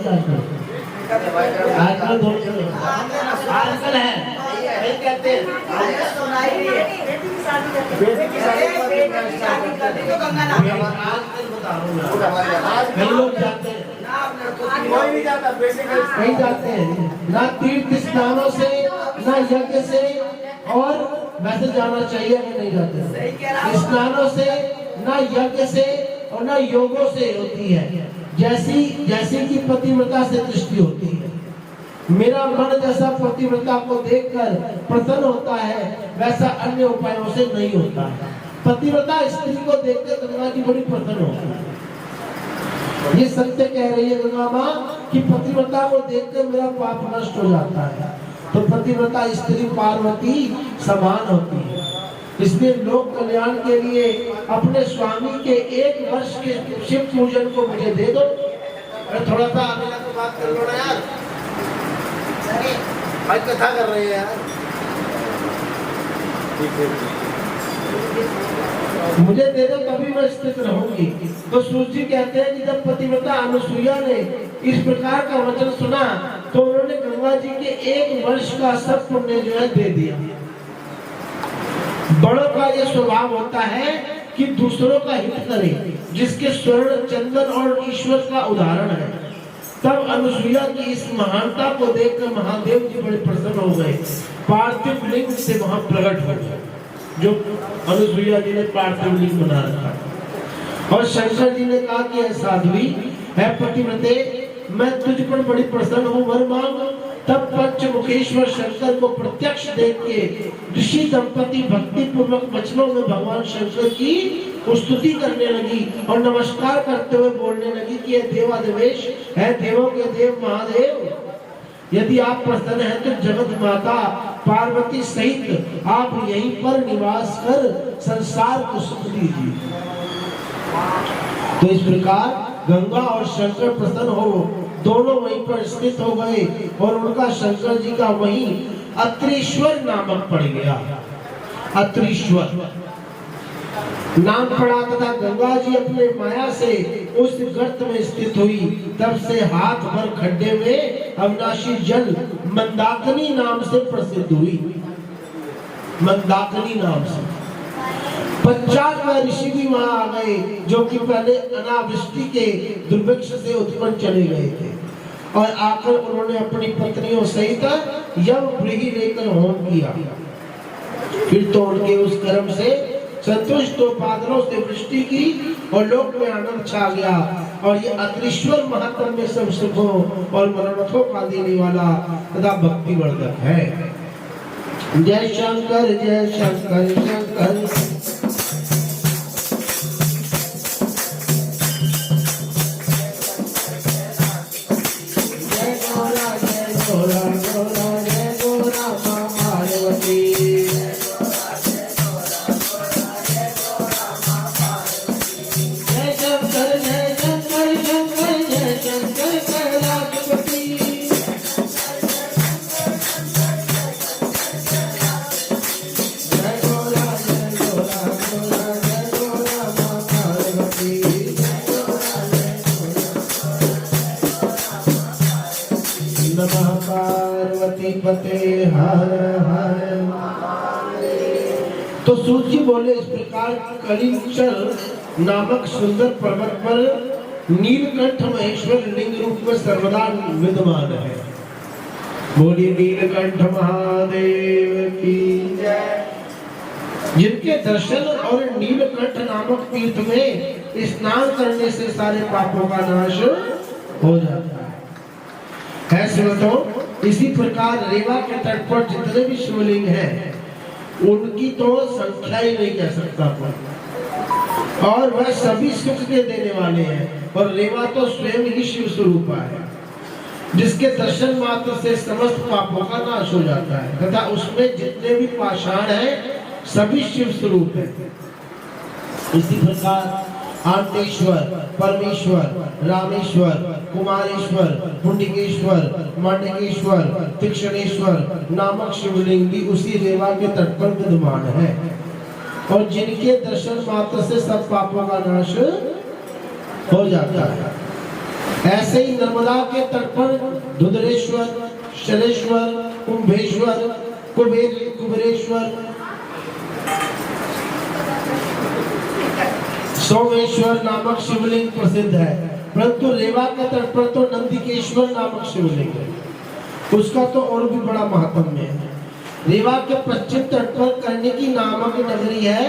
आजकल दोनों तरफ आजकल है। कहते हैं कई लोग जाते हैं, कहीं जाते हैं ना तीर्थ स्नानों से ना यज्ञ से, और वैसे जाना चाहिए कि नहीं जाते स्नानों से ना यज्ञ से और ना योगों से होती है। जैसी की पतिव्रता से दृष्टि होती है। मेरा मन जैसा पतिव्रता को देखकर प्रसन्न होता है वैसा अन्य उपायों से नहीं होता है। पतिव्रता स्त्री को देखकर गंगा जी बड़ी प्रसन्न होती है। ये सत्य कह रही है गंगा माँ कि पतिव्रता को देखकर मेरा पाप नष्ट हो जाता है। तो पतिव्रता स्त्री पार्वती समान होती है। इसलिए लोक कल्याण के लिए अपने स्वामी के 1 वर्ष के शिव पूजन को मुझे दे दो। अरे थोड़ा सा आगे जाकर बात कर लो ना यार, भाई कथा कर रहे हैं यार। मुझे दे दो तभी मैं स्थित रहूंगी। तो सूर्य जी कहते हैं कि जब पतिव्रता अनुसुईया ने इस प्रकार का वचन सुना तो उन्होंने गंगा जी के 1 वर्ष का सब पुण्य जो है दे दिया। बड़ों का यह स्वभाव होता है कि दूसरों का हित करे, जिसके स्वर्ण चंदन और ईश्वर का उदाहरण है। तब अनुसुईया की इस महानता को देखकर महादेव जी बड़े प्रसन्न हो गए, पार्थिव लिंग से वहां प्रकट हो गए, जो अनुसुईया जी ने पार्थिव लिंग बना रखा। और शंकर जी ने कहा कि साध्वी है पतिव्रते, मैं तुझ पर बड़ी प्रसन्न हूँ, वर मांग। तब पंचमुखेश्वर शंकर को प्रत्यक्ष देख के ऋषि दंपति भक्ति पूर्वक वचनों में भगवान शंकर की स्तुति करने लगी और नमस्कार करते हुए बोलने लगी कि यह देवादिदेश है, देवों के देव महादेव, यदि आप प्रसन्न हैं तो जगत माता पार्वती सहित आप यहीं पर निवास कर संसार को सुख दीजिए। तो इस प्रकार गंगा और शंकर प्रसन्न हो दोनों वहीं पर स्थित हो गए और उनका शंकर जी का वहीं अत्रीश्वर नामक पड़ गया। अत्रीश्वर नाम पड़ा तथा गंगा जी अपने माया से उस गर्त में स्थित हुई। तब से हाथ भर खड्डे में अविनाशी जल मंदाकिनी नाम से प्रसिद्ध हुई। मंदाकिनी नाम से 50 ऋषि भी वहां आ गए, जो कि पहले अनावृष्टि के दुर्भिक्ष से उत्पन्न चले गए थे और आकर उन्होंने अपनी पत्नियों सहित यमव्रीहि लेकर होम किया। फिर तो उनके उस कर्म से संतुष्ट हो बादलों से वृष्टि की और लोक में आनंद छा गया। और ये अत्रीश्वर महात्म में सब सुखों और मनोरथों का देने वाला तथा भक्ति वर्धक है। जय शंकर जय शंकर शंकर। तो सूत जी बोले, इस प्रकार कलिंचर नामक सुंदर पर्वत पर नीलकंठ महेश्वर लिंग रूप में सर्वदा विद्यमान है। बोलिए नीलकंठ महादेव की जय। जिनके दर्शन और नीलकंठ नामक तीर्थ में स्नान करने से सारे पापों का नाश हो जाता है। ऐसे तो इसी प्रकार रेवा के तट पर जितने भी शिवलिंग हैं उनकी तो संख्या ही नहीं कह सकता कोई, और वह सभी सुख के देने वाले हैं। और रेवा तो स्वयं ही शिव स्वरूप है, जिसके दर्शन मात्र से समस्त पापों का नाश हो जाता है तथा उसमें जितने भी पाषाण हैं सभी शिव स्वरूप है। इसी प्रकार आंतेश्वर, परमेश्वर, रामेश्वर, कुमारेश्वर, पुंडीकेश्वर, मांडकेश्वर, तीक्ष्णेश्वर नामक शिवलिंग भी उसी रेवा के तट पर विद्यमान है और जिनके दर्शन मात्र से सब पापों का नाश हो जाता है। ऐसे ही नर्मदा के तट पर धुंधरेश्वर, शलेश्वर, कुंभेश्वर, कुबेरेश्वर, सोमेश्वर नामक शिवलिंग प्रसिद्ध है। परंतु रेवा के तट पर तो नंदिकेश्वर नामक शिवलिंग है, उसका तो और भी बड़ा महात्म्य है। रेवा के पश्चिम तट पर कर्णिकी नामक नगरी है,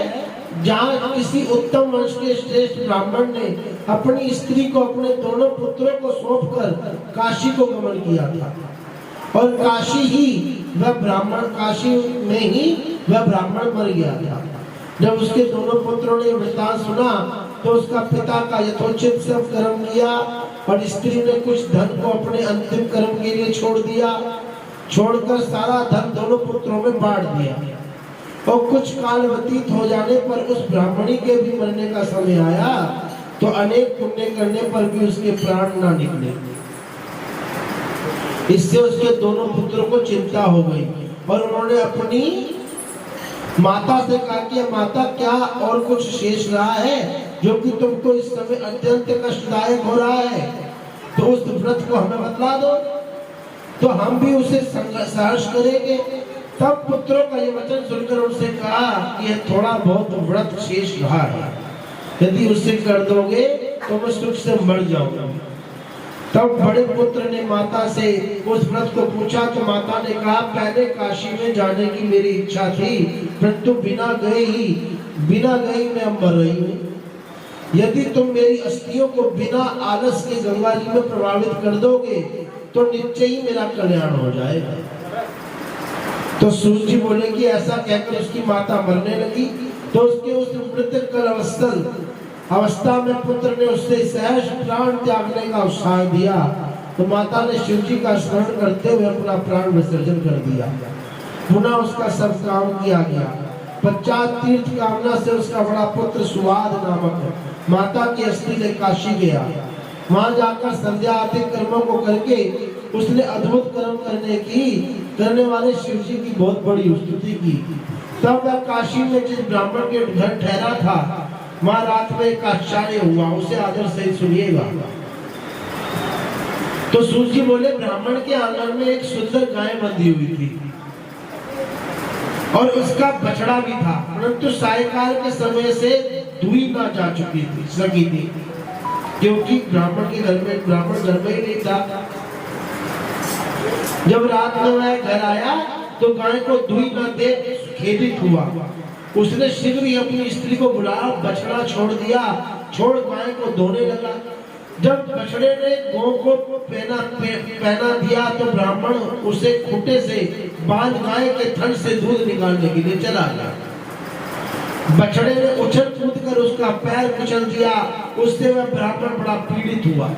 जहाँ किसी उत्तम वंश के श्रेष्ठ ब्राह्मण ने अपनी स्त्री को अपने दोनों पुत्रों को सौंपकर काशी को गमन किया था और काशी में ही वह ब्राह्मण मर गया था। जब उसके दोनों पुत्रों ने वृतांत सुना तो उसका पिता का यथोचित सब कर्म किया और स्त्री ने कुछ धन को अपने अंतिम कर्म के लिए छोड़ दिया, छोड़कर सारा धन दोनों पुत्रों में बांट दिया। और कुछ काल व्यतीत हो जाने पर उस ब्राह्मणी के भी मरने का समय आया, तो अनेक पुण्य करने पर भी उसके प्राण ना निकले। इससे उसके दोनों पुत्रों को चिंता हो गई और उन्होंने अपनी माता से कहा कि माता, क्या और कुछ शेष रहा है जो कि तुमको इस समय अत्यंत कष्टदायक हो रहा है, तो उस व्रत को हमें बतला दो, तो हम भी उसे सहर्ष करेंगे। तब पुत्रों का ये वचन सुनकर उनसे कहा कि यह थोड़ा बहुत व्रत शेष रहा है, यदि उससे कर दोगे तो मैं सुख से मर जाऊंगा। तब बड़े पुत्र ने माता से उस व्रत को पूछा, तो माता ने कहा, पहले काशी में जाने की मेरी इच्छा थी, परंतु बिना गए मैं अब मर रही हूँ। यदि तुम मेरी अस्थियों को बिना आलस के गंगा जी में प्रवाहित कर दोगे तो निश्चय ही मेरा कल्याण हो जाएगा। तो सूर्य जी बोले कि ऐसा कहकर उसकी माता मरने लगी। तो उसके उस मृतक अवस्था में पुत्र ने उससे सहर्ष प्राण त्यागने का उत्साह दिया। तो माता ने शिव जी का स्मरण करते हुए अपना प्राण विसर्जन कर दिया। पुनः उसका सब काम किया गया। पश्चात तीर्थ कामना से उसका बड़ा पुत्र सुवाद नामक माता की अस्थि ले काशी गया। वहां जाकर संध्या आदि कर्मों को करके उसने अद्भुत कर्म करने वाले शिव जी की बहुत बड़ी स्तुति की। तब वह काशी में जिस ब्राह्मण के घर ठहरा था, वहां रात में एक आश्चर्य हुआ, उसे आदर से सुनिएगा। तो सूर्य जी बोले, ब्राह्मण के आंगन में एक सुंदर गाय बंधी हुई थी और उसका बछड़ा भी था, परंतु सायकाल के समय से दुई ना जा सकी थी, क्योंकि ब्राह्मण के घर में ही नहीं था। जब रात में वह घर आया तो गाय को दुई न दे खेदित हुआ। उसने शीघ्र ही अपनी स्त्री को बुलाया, बछड़ा छोड़ दिया, छोड़ गाय को धोने लगा। जब बछड़े ने गौ को पहना दिया तो ब्राह्मण उसे खूंटे से बांध गाय के थन से दूध निकालने के लिए चला गया। बछड़े ने उछल कूद कर उसका पैर कुचल दिया। उससे वह ब्राह्मण बड़ा पीड़ित हुआ।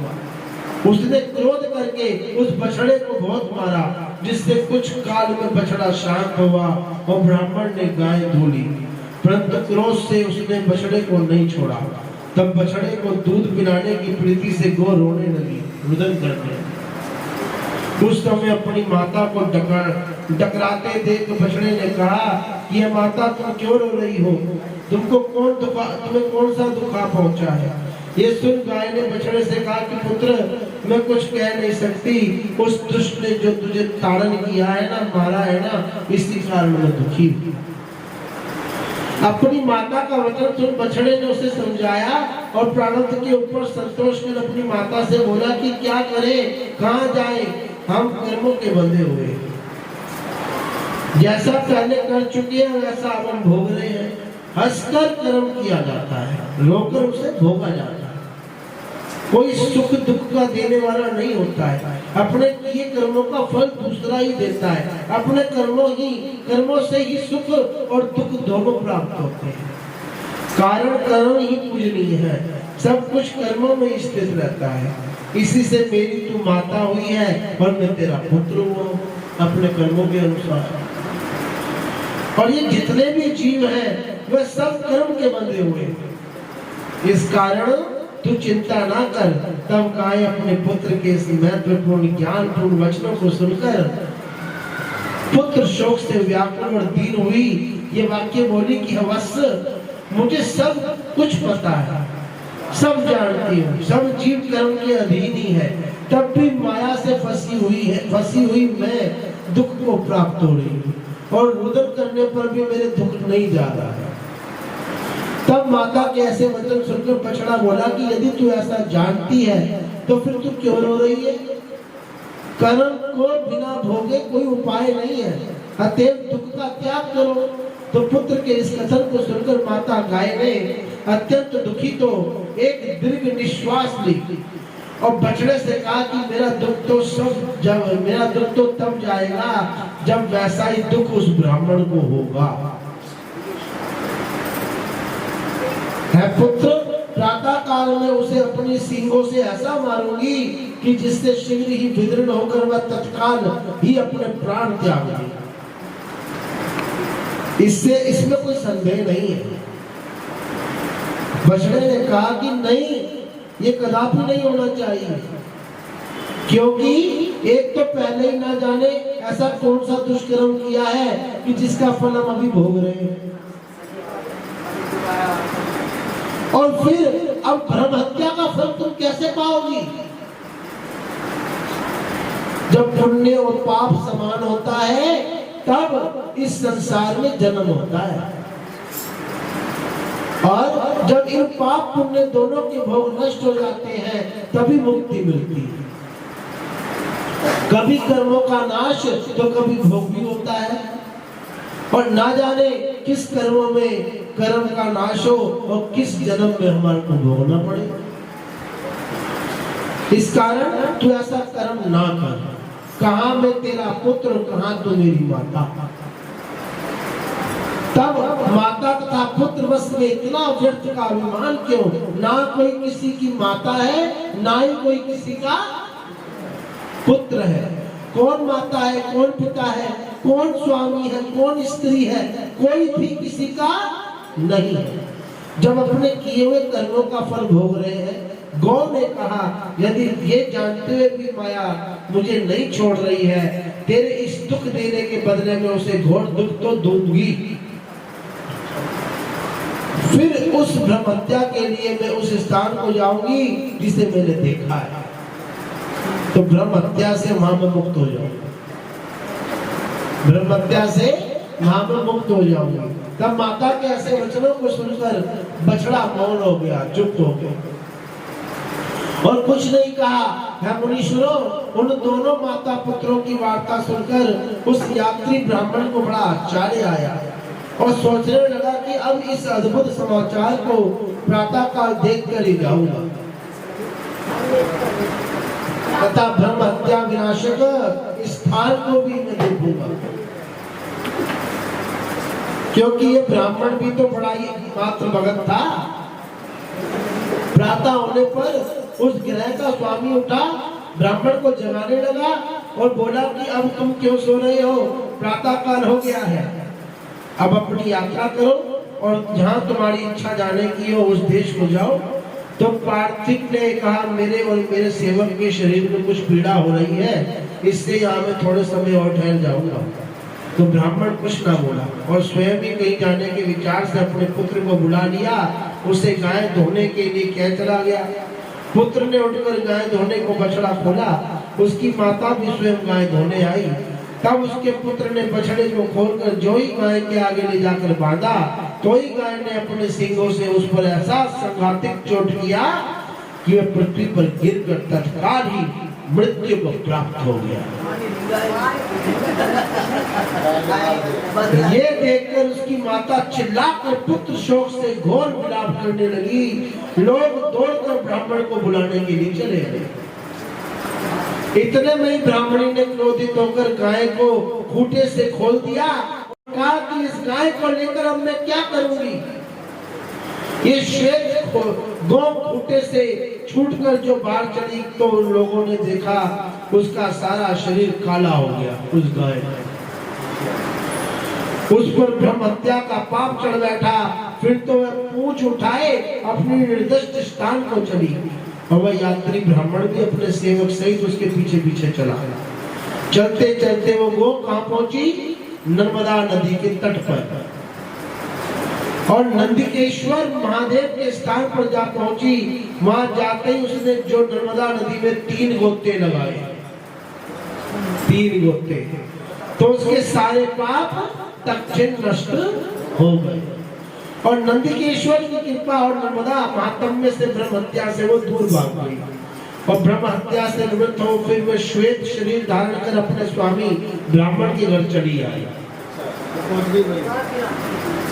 उसने क्रोध करके उस बछड़े को बहुत मारा, जिससे कुछ काल में बछड़ा शांत हुआ और ब्राह्मण ने गाय धो ली, परंतु क्रोध से उसने बछड़े को नहीं छोड़ा। तब बछड़े को दूध पिलाने की प्रीति से गौ रोने लगी, रुदन करने लगी। उस समय अपनी माता को डकराते देख बछड़े ने कहा कि माता, तुम क्यों रो रही हो? तुम्हें कौन सा दुखा पहुंचा है? ये सुन गाय ने बछड़े से कहा कि पुत्र, मैं कुछ कह नहीं सकती, उस दुष्ट ने जो तुझे ताड़न किया है ना, मारा है ना, इसी कारण मैं दुखी हूँ। अपनी माता का वचन सुन बछड़े ने उसे समझाया और प्रारब्ध के ऊपर संतोष कर अपनी माता से बोला कि क्या करें, कहाँ जाए, हम कर्मों के बंधे हुए, जैसा पहले कर चुके हैं वैसा अब हम भोग रहे हैं। हंसकर कर्म किया जाता है, रोकर उसे भोगा जाता है। कोई सुख दुख का देने वाला नहीं होता है, अपने किए कर्मों का फल दूसरा ही देता है। अपने कर्मों से ही सुख और दुख दोनों प्राप्त होते हैं। कारण कर्म ही पूजनीय है, सब कुछ कर्मों में स्थित रहता है। इसी से मेरी तू माता हुई है और मैं तेरा पुत्र हुआ अपने कर्मों के अनुसार। और ये जितने भी जीव हैं वह सब कर्म के बंधे हुए हैं। इस कारण तू चिंता ना कर। तब गाय अपने पुत्र के इस महत्वपूर्ण ज्ञानपूर्ण वचनों को सुनकर पुत्र शोक से व्याकुल और दीन हुई। ये वाक्य बोली कि अवश्य मुझे सब कुछ पता है, सब जानती हूँ, सब जीव कर्म के अधीन ही है, तब भी माया से फंसी हुई मैं दुख को प्राप्त हो रही हूँ और रुदन करने पर भी मेरे दुख नहीं जा रहा है। तब माता के ऐसे वचन सुनकर बछड़ा बोला कि यदि तू ऐसा जानती है तो फिर तू क्यों रो रही है? कर्म को बिना भोगे कोई उपाय नहीं है, अतएव दुख का त्याग करो। तो पुत्र के इस कथन को सुनकर माता गाय ने अत्यंत दुखी तो एक दीर्घ निश्वास ली और बछड़े से कहा कि मेरा दुख तो तब जाएगा जब वैसा ही दुख उस ब्राह्मण को होगा। है पुत्र, प्रातः काल काल में उसे अपनी सींगों से ऐसा मारूंगी कि जिससे शीघ्र ही विदीर्ण होकर वह तत्काल ही अपने प्राण त्याग देगा। इसमें कोई संदेह नहीं है। बछड़े ने कहा कि नहीं, ये कदापि नहीं होना चाहिए, क्योंकि एक तो पहले ही ना जाने ऐसा कौन सा दुष्कर्म किया है कि जिसका फल हम अभी भोग रहे हैं, और फिर अब ब्रह्म हत्या का फल तुम कैसे पाओगी? जब पुण्य और पाप समान होता है तब इस संसार में जन्म होता है, और जब इन पाप पुण्य दोनों के भोग नष्ट हो जाते हैं तभी मुक्ति मिलती है। कभी कर्मों का नाश तो कभी भोग भी होता है, और ना जाने किस कर्मों में कर्म का नाश हो और किस जन्म में हमारे को भोगना पड़े। इस कारण तू ऐसा कर्म ना कर। कहां मैं तेरा पुत्र, कहां तू मेरी माता। तब माता तथा पुत्र वश में इतना व्यर्थ का अभिमान क्यों? ना कोई किसी की माता है, ना ही कोई किसी का पुत्र है। कौन माता है, कौन पिता है, कौन स्वामी है, कौन स्त्री है? कोई भी किसी का नहीं है। जब अपने किए हुए कर्मों का फल भोग रहे हैं, गौ ने कहा यदि ये जानते हुए भी माया मुझे नहीं छोड़ रही है, तेरे इस दुख देने के बदले में उसे घोर दुख तो दूंगी। फिर उस ब्रह्म हत्या के लिए मैं उस स्थान को जाऊंगी जिसे मैंने देखा है, तो ब्रह्म हत्या से वहां में मुक्त हो जाऊंगी। ब्रह्म हत्या से वहां में मुक्त हो जाऊंगी। तब माता के ऐसे वचनों को सुनकर बछड़ा मौन हो गया, चुप हो गया और कुछ नहीं कहा। है मुनीश्वरों, उन दोनों माता पुत्रों की वार्ता सुनकर उस यात्री ब्राह्मण को बड़ा आश्चर्य आया और सोचने लगा कि अब इस अद्भुत समाचार को प्रातः काल देख कर ही जाऊंगा तथा ब्रह्म हत्या विनाशक स्थान को भी मैं देखूंगा, क्योंकि ये ब्राह्मण भी तो बड़ा ही मात्र भगत था। प्रातः होने पर उस गृह का स्वामी उठा, ब्राह्मण को जगाने लगा और बोला कि अब तुम क्यों सो रहे हो, प्रातः काल हो गया है, अब अपनी यात्रा करो और जहां तुम्हारी इच्छा जाने की हो उस देश को जाओ। तो पार्थिव ने कहा मेरे और मेरे सेवक के शरीर में कुछ पीड़ा हो रही है, इससे यहाँ मैं थोड़े समय और ठहर जाऊंगा। तो ब्राह्मण कुछ ना बोला और स्वयं भी कहीं जाने के विचार से अपने पुत्र को बुला लिया, उसे गाय धोने के लिए कह चला गया। पुत्र ने उठकर गाय धोने को बछड़ा खोला, उसकी माता भी स्वयं गाय धोने आई। तब उसके पुत्र ने बछड़े को खोलकर जो ही गाय के आगे ले जाकर बांधा, तो ही गाय ने अपने सींगों से उस पर ऐसा संघातिक चोट किया कि वह पृथ्वी पर गिरकर तत्काल ही मृत्यु को प्राप्त हो गया। ये देखकर उसकी माता चिल्लाकर पुत्र शोक से घोर विलाप करने लगी। लोग दौड़कर ब्राह्मण को बुलाने के लिए चले गए। इतने में ही ब्राह्मणी ने क्रोधित होकर गाय को खूंटे से खोल दिया, कहा कि इस गाय को लेकर अब मैं क्या करूंगी। ये श्वेत गौ खूंटे से छूटकर जो बाहर चली तो उन लोगों ने देखा उसका सारा शरीर काला हो गया। उस गाय उस पर ब्रह्म हत्या का पाप चढ़ बैठा। फिर तो वह पूंछ उठाए अपनी निर्दिष्ट स्थान को चली और वह यात्री ब्राह्मण भी अपने सेवक सहित उसके पीछे पीछे चला। चलते चलते वो गो कहां पहुंची? नर्मदा नदी के तट पर, और नंदिकेश्वर महादेव के स्थान पर जा पहुंची। वहां जाते ही उसने जो नर्मदा नदी में 3 गोते लगाए, 3 गोते, तो उसके सारे पाप तत्क्षण नष्ट हो गए और नंदिकेश्वर की कृपा और नर्मदा महात्म्य से ब्रह्म हत्या से वो दूर भाग गई और ब्रह्म हत्या से निवृत्त हो फिर वे श्वेत शरीर धारण कर अपने स्वामी ब्राह्मण के घर चली आई।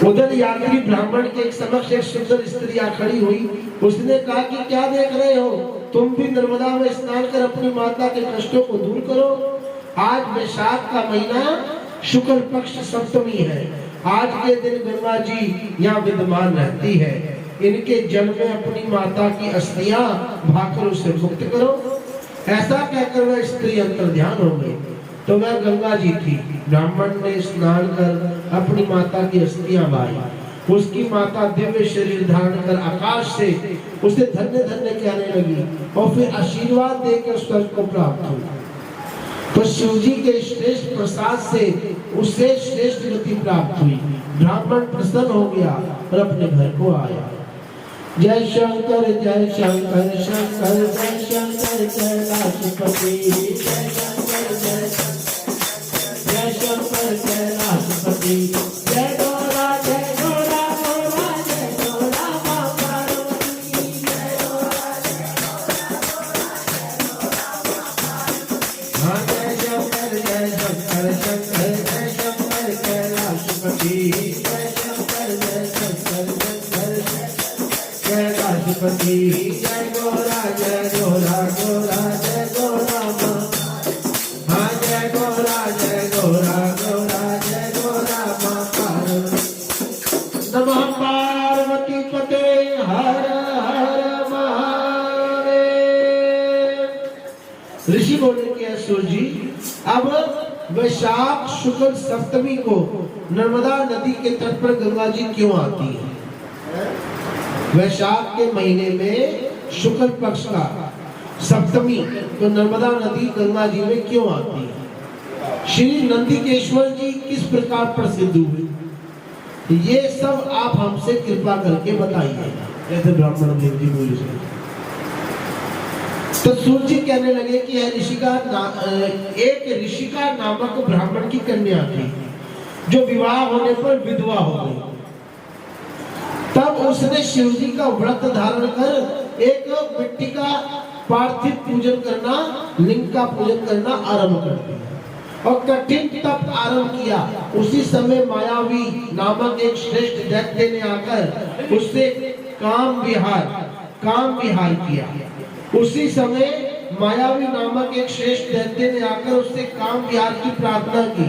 उधर यात्री ब्राह्मण के समक्ष एक सुंदर स्त्री खड़ी हुई। उसने कहा कि क्या देख रहे हो, तुम भी नर्मदा में स्नान कर अपनी माता के कष्टों को दूर करो। आज वैशाख का महीना शुक्ल पक्ष सप्तमी है। आज के दिन गंगा जी यहाँ विद्यमान रहती है। इनके जल में अपनी माता की अस्थियां भाकर उसे मुक्त करो। ऐसा कहकर वह स्त्री अंतर ध्यान हो गई। तो वह गंगा जी थी। ब्राह्मण ने स्नान कर अपनी माता की अस्थियां बहाई। उसकी माता दिव्य शरीर धारण कर आकाश से उसे धन्य धन्य कहने लगी और फिर आशीर्वाद देकर स्वर्ग को प्राप्त हुई। तो शिव जी के श्रेष्ठ प्रसाद से उसे श्रेष्ठ गति प्राप्त हुई। ब्राह्मण प्रसन्न हो गया और अपने घर को आया। जय शंकर जय शंकर शंकर जय शंकर कैलाशपति। जय शंकर जय शंकर कैलाशपति। जय गौरा जय गौरा गौरा जय गौरा मां पार्वती। जय गौरा जय हाँ जय शंकर शंकर जय शंकर कैलाशपति। जय शंकर शंकर कैलाशपति। जय गौरा गौरा जय गौरा मां। हाँ जय गौरा गौरा जय गौरा मां पार्वती। नमः पार्वती पते हर हर महादेव। ऋषि बोले कि असुर जी, अब वैशाख शुक्ल सप्तमी को नर्मदा नदी के तट पर गंगा जी क्यों आती है? वैशाख के महीने में शुक्ल पक्ष का सप्तमी तो नर्मदा नदी गंगा जी में क्यों आती है? श्री नंदिकेश्वर जी किस प्रकार प्रसिद्ध हुए, ये सब आप हमसे कृपा करके बताइए। जैसे ब्राह्मण देव जी बोले। तो सूर्य जी कहने लगे कि एक ऋषिका नामक ब्राह्मण की कन्या थी जो विवाह होने पर विधवा हो गई। तब उसने शिव जी का व्रत धारण कर एक मिट्टी का पार्थिव पूजन करना, लिंग का पूजन करना आरंभ कर दिया और कठिन तप आरंभ किया। उसी समय मायावी नामक एक श्रेष्ठ दैत्य ने आकर उससे काम विहार किया। उसी समय मायावी नामक एक श्रेष्ठ दैत्य ने आकर उससे काम विहार की प्रार्थना की,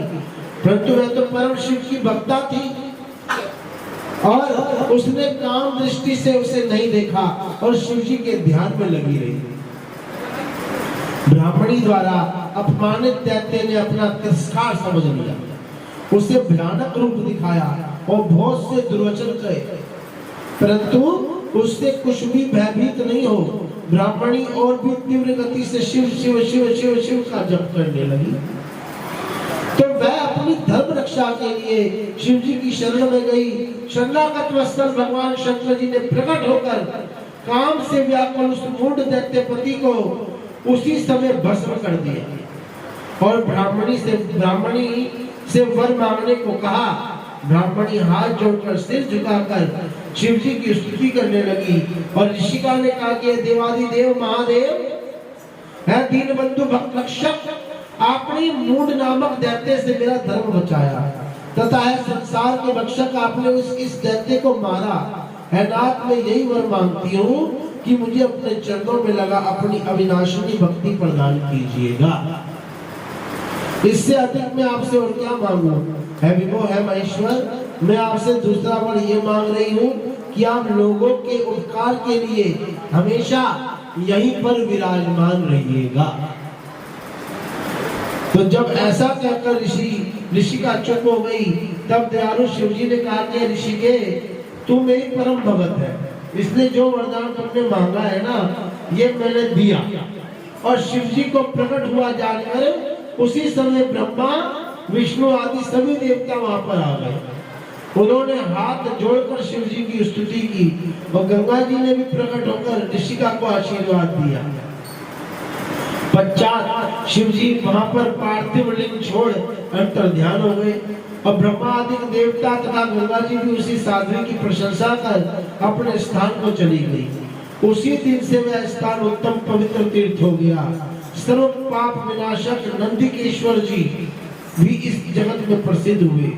परंतु वह तो परम शिव की भक्ता थी और उसने काम दृष्टि से उसे नहीं देखा और शिव जी के ध्यान में लगी रही। ब्राह्मणी द्वारा अपमानित दैत्य ने अपना तिरस्कार समझ लिया, उसे भयानक रूप दिखाया और बहुत से दुर्वचन कहे, परंतु उससे कुछ भी भयभीत नहीं हो। ब्राह्मणी और भी तीव्र गति से शिव शिव शिव शिव शिव का जप करने लगी। तो वह अपनी धर्म रक्षा के लिए शिव जी की शरण में गई। शरणागत वत्सल भगवान शंकर जी ने प्रकट होकर काम से व्याकुल उस मूढ़ दैत्यपति को उसी समय भस्म कर दिया और ब्राह्मणी से वर मांगने को कहा। ब्राह्मणी हाथ जोड़कर सिर झुकाकर शिव जी की स्तुति करने लगी और ऋषिका ने कहा कि देवादिदेव महादेव है दीनबंधु भक्त रक्षक, आपने मूढ़ नामक दैत्य से मेरा धर्म बचाया तथा है संसार के रक्षक, आपने इस दैत्य को मारा है नाथ। मैं यही वर मांगती हूँ कि मुझे अपने चरणों में लगा अपनी अविनाशिनी भक्ति प्रदान कीजिएगा। इससे अधिक मैं आपसे और क्या मांगू? है विभो है महेश्वर, मैं आपसे दूसरा वर ये मांग रही हूँ कि आप लोगों के उपकार के लिए हमेशा यहीं पर विराजमान रहिएगा। तो जब ऐसा कहकर ऋषिका चुप हो गई, तब दयालु शिव जी ने कहा कि ऋषि के तू मेरी परम भगत है, इसलिए जो वरदान तुमने मांगा है ना ये मैंने दिया। और शिव जी को प्रकट हुआ जानकर उसी समय ब्रह्मा विष्णु आदि सभी देवता वहां पर आ गए। उन्होंने हाथ जोड़कर शिव जी की स्तुति की और गंगा जी ने भी प्रकट होकर ऋषिका को आशीर्वाद दिया। पश्चात शिव जी वहां पर पार्थिव लिंग छोड़ अंतर ध्यान हो गए और ब्रह्मा आदि देवता तथा गंगा जी भी उसी साध्वी की प्रशंसा कर अपने स्थान को चली गई। उसी दिन से वह स्थान उत्तम पवित्र तीर्थ हो गया। सर्व पाप विनाशक नंदिकेश्वर जी भी इस जगत में प्रसिद्ध हुए।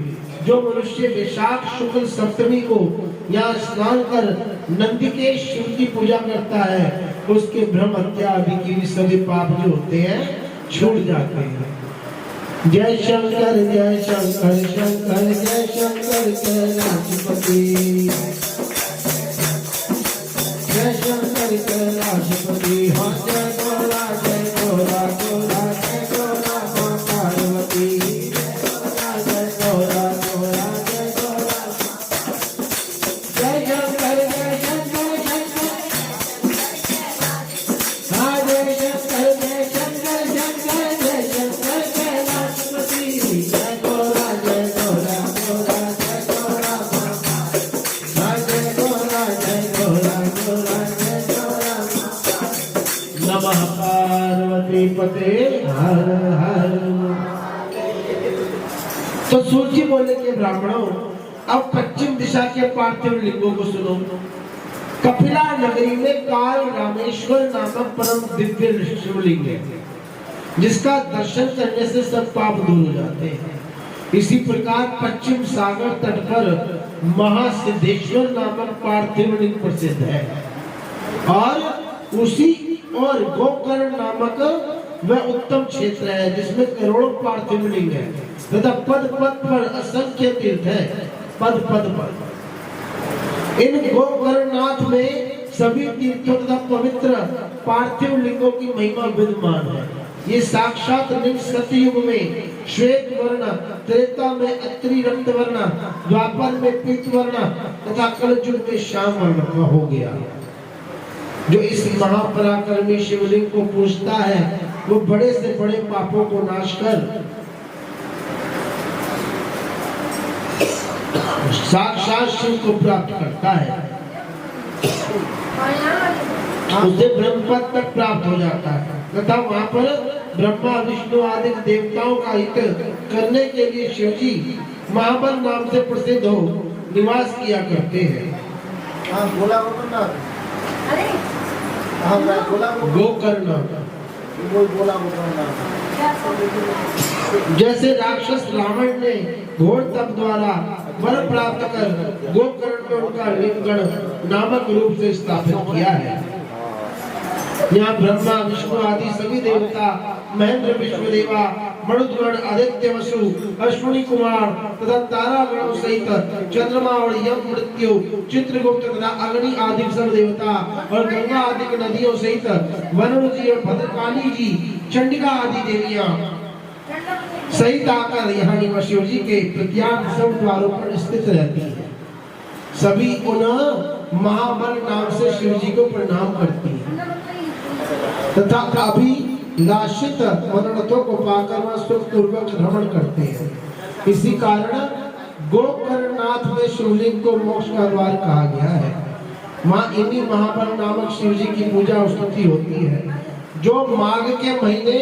जो मनुष्य वैशाख शुक्ल सप्तमी को यहाँ स्नान कर नंदिकेश शिव की पूजा करता है उसके ब्रह्म हत्या आदि की सभी पाप जो होते हैं छूट जाते हैं। जय शंकर शंकर जय शंकर कैलाशपति। शंकर कैलाशपति हाँ जय गौरा गौरा जय गौरा माँ पार्वती जय गौरा गौरा जय गौरा जय शंकर हाँ जय शंकर जय शंकर कैलाशपति जय गौरा गौरा जय गौरा हाँ जय गौरा गौरा जय गौरा नमः पार्वती पते हर हर। तो सूर्य जी बोले कि ब्राह्मणों अब पश्चिम दिशा के पार्थिव लिंगों को सुनो। कपिला नगरी में काल रामेश्वर नामक परम दिव्य शिवलिंग है जिसका दर्शन करने से सब पाप दूर हो जाते हैं। इसी प्रकार पश्चिम सागर तट पर महासिद्धेश्वर नामक पार्थिव लिंग प्रसिद्ध है और उसी और गोकर्ण नामक वह उत्तम क्षेत्र है जिसमें करोड़ों पार्थिव लिंग है तथा पद पद पर असंख्य तीर्थ है। पद पद पर इन गोकर्णनाथ में सभी तीर्थों तथा पवित्र पार्थिव लिंगों की महिमा विद्यमान है। ये साक्षात लिंग सतयुग में श्वेत वर्ण, त्रेता में अत्रि रक्त वर्ण, द्वापर में पीत वर्ण तथा कलयुग में श्याम वर्ण का हो गया। जो इस महापराक्रमी शिवलिंग को पूजता है वो बड़े से बड़े पापों को नाश कर साक्षात शिव को प्राप्त करता है। उसे ब्रह्म पद तक प्राप्त हो जाता है तथा वहाँ पर ब्रह्मा विष्णु आदि देवताओं का हित करने के लिए शिव जी महाबल नाम से प्रसिद्ध हो निवास किया करते हैं। गोकर्ण जैसे राक्षस रावण ने घोर तप द्वारा वर प्राप्त कर गोकर्ण में उनका लिंगगण नामक रूप से स्थापित किया है। यहाँ ब्रह्मा विष्णु आदि सभी देवता महेंद्र विश्वदेवा मरुद्गण आदित्य वसु अश्विनी कुमार तथा तारा गणों सहित चंद्रमा और यम मृत्यु चित्रगुप्त तथा अग्नि आदि सब देवता और गंगा आदि नदियों सहित वरुण जी और भद्रकाली जी चंडिका आदि देवियां सहित आकर यहाँ निवास शिव जी के प्रत्याग सब द्वारों पर स्थित रहती है। सभी उन महाबल नाम से शिव जी को प्रणाम करती है तथा अभिलाषित मनोरथों को पाकर वह सुख पूर्वक भ्रमण करते हैं। इसी कारण गोकर्णनाथ में शिवलिंग को मोक्ष का द्वार कहा गया है। माँ इन्हीं महाबल नामक शिव जी की पूजा स्तुति होती है। जो माघ के महीने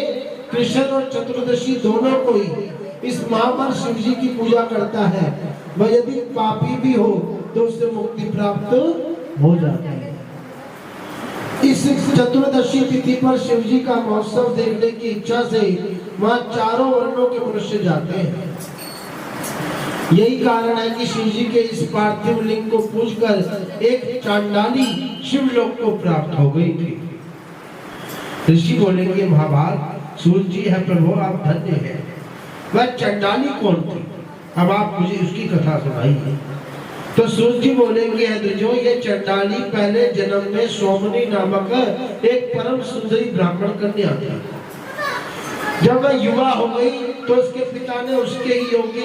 कृष्ण और चतुर्दशी दोनों को ही इस महाबल शिव जी की पूजा करता है वह यदि पापी भी हो तो उससे मुक्ति प्राप्त हो जाती है। इस चतुर्दशी तिथि पर शिव जी का महोत्सव देखने की इच्छा से वहाँ चारों वर्णों के मनुष्य जाते हैं। यही कारण है कि शिव जी के इस पार्थिव लिंग को पूजकर एक चांडाली शिवलोक को प्राप्त हो गई थी। ऋषि बोलेंगे महाभारत सूर्य जी है प्रभु आप धन्य हैं। वह चंडाली कौन थी? अब आप मुझे उसकी कथा सुनाइए। तो सूर्य जी बोलेंगे जो ये चंडाली पहले जन्म में सोमनी नामक एक परम सुंदरी ब्राह्मण कन्या थी। जब वह युवा हो गई तो उसके पिता ने उसके ही योग्य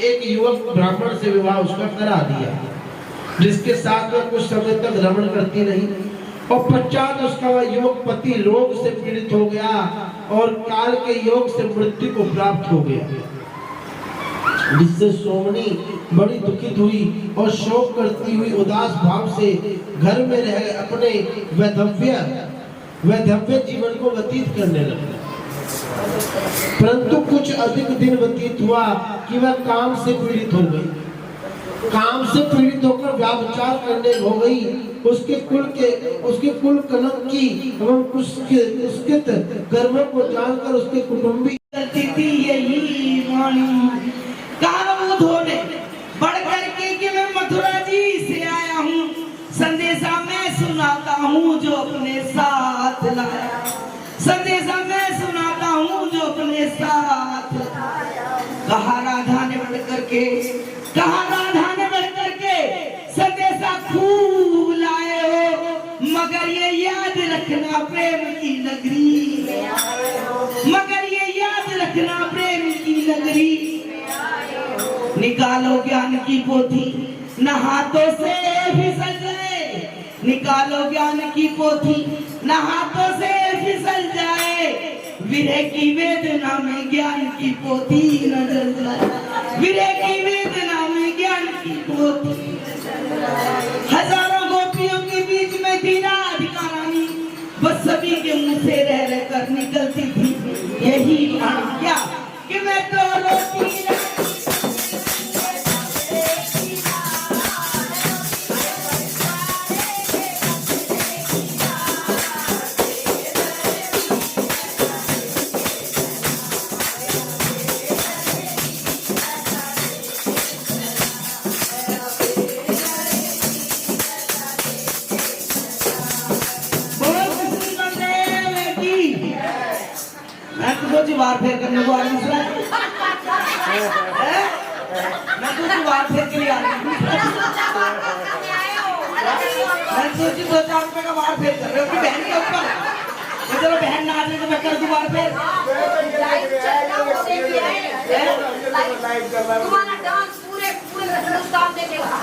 एक युवक ब्राह्मण से विवाह उसका करा दिया जिसके साथ वह कुछ समय तक रमण करती रही और पश्चात उसका वह युवक पति रोग से पीड़ित हो गया और काल के योग से मृत्यु को प्राप्त हो गया, जिससे सोमनी बड़ी दुखित हुई और शोक करती हुई उदास भाव से घर में रह अपने वैधव्य जीवन को व्यतीत करने लगी। परंतु कुछ अधिक दिन व्यतीत हुआ कि वह काम से पीड़ित हो गई। काम से पीड़ित होकर व्याभिचार करने हो गई। उसके कुल कलंक की एवं कुस्कित कर्मों को जानकर उसके कुटुंबी यही वाणी कारों धोने बढ़ करके कि मैं मथुरा जी से आया हूँ, संदेशा मैं सुनाता हूँ जो अपने साथ लाया। संदेशा मैं सुनाता हूँ जो अपने साथ लाया। कहा राधा ने बढ़ करके, कहा राधा ने बढ़ करके संदेशा खूब लाए हो, मगर ये नगरी, मगर ये याद रखना प्रेम की नगरी। निकालो ज्ञान की पोथी न हाथों से फिसल जाए, निकालो ज्ञान की पोथी न हाथों से फिसल जाए, विरह की वेदना में ज्ञान की पोथी न जल जाए, विरह की वेदना में ज्ञान की पोथी। हजारों गोपियों के बीच में थी राधिका रानी, बस सभी के मुंह से रह रह कर निकलती थी यही वाणी, क्या कि मैं तो रोती बार फेर करने को आदमी सुना है, मैं तो बार फेर के लिए आ रही हूँ, मैं सोची 2-4 रुपए का बार फेर कर रहे हो बहन के ऊपर, तो चलो बहन ना आ जाए तो मैं कर दूं बार फेर। तुम्हारा डांस पूरे हिंदुस्तान देखेगा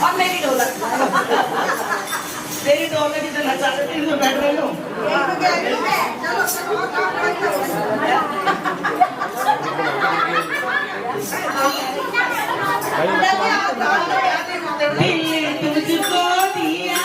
और मेरी ढोलक, तेरी ढोलक की तो नचा रही थी, बैठ रहे हो तुझको दिया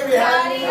बिहारी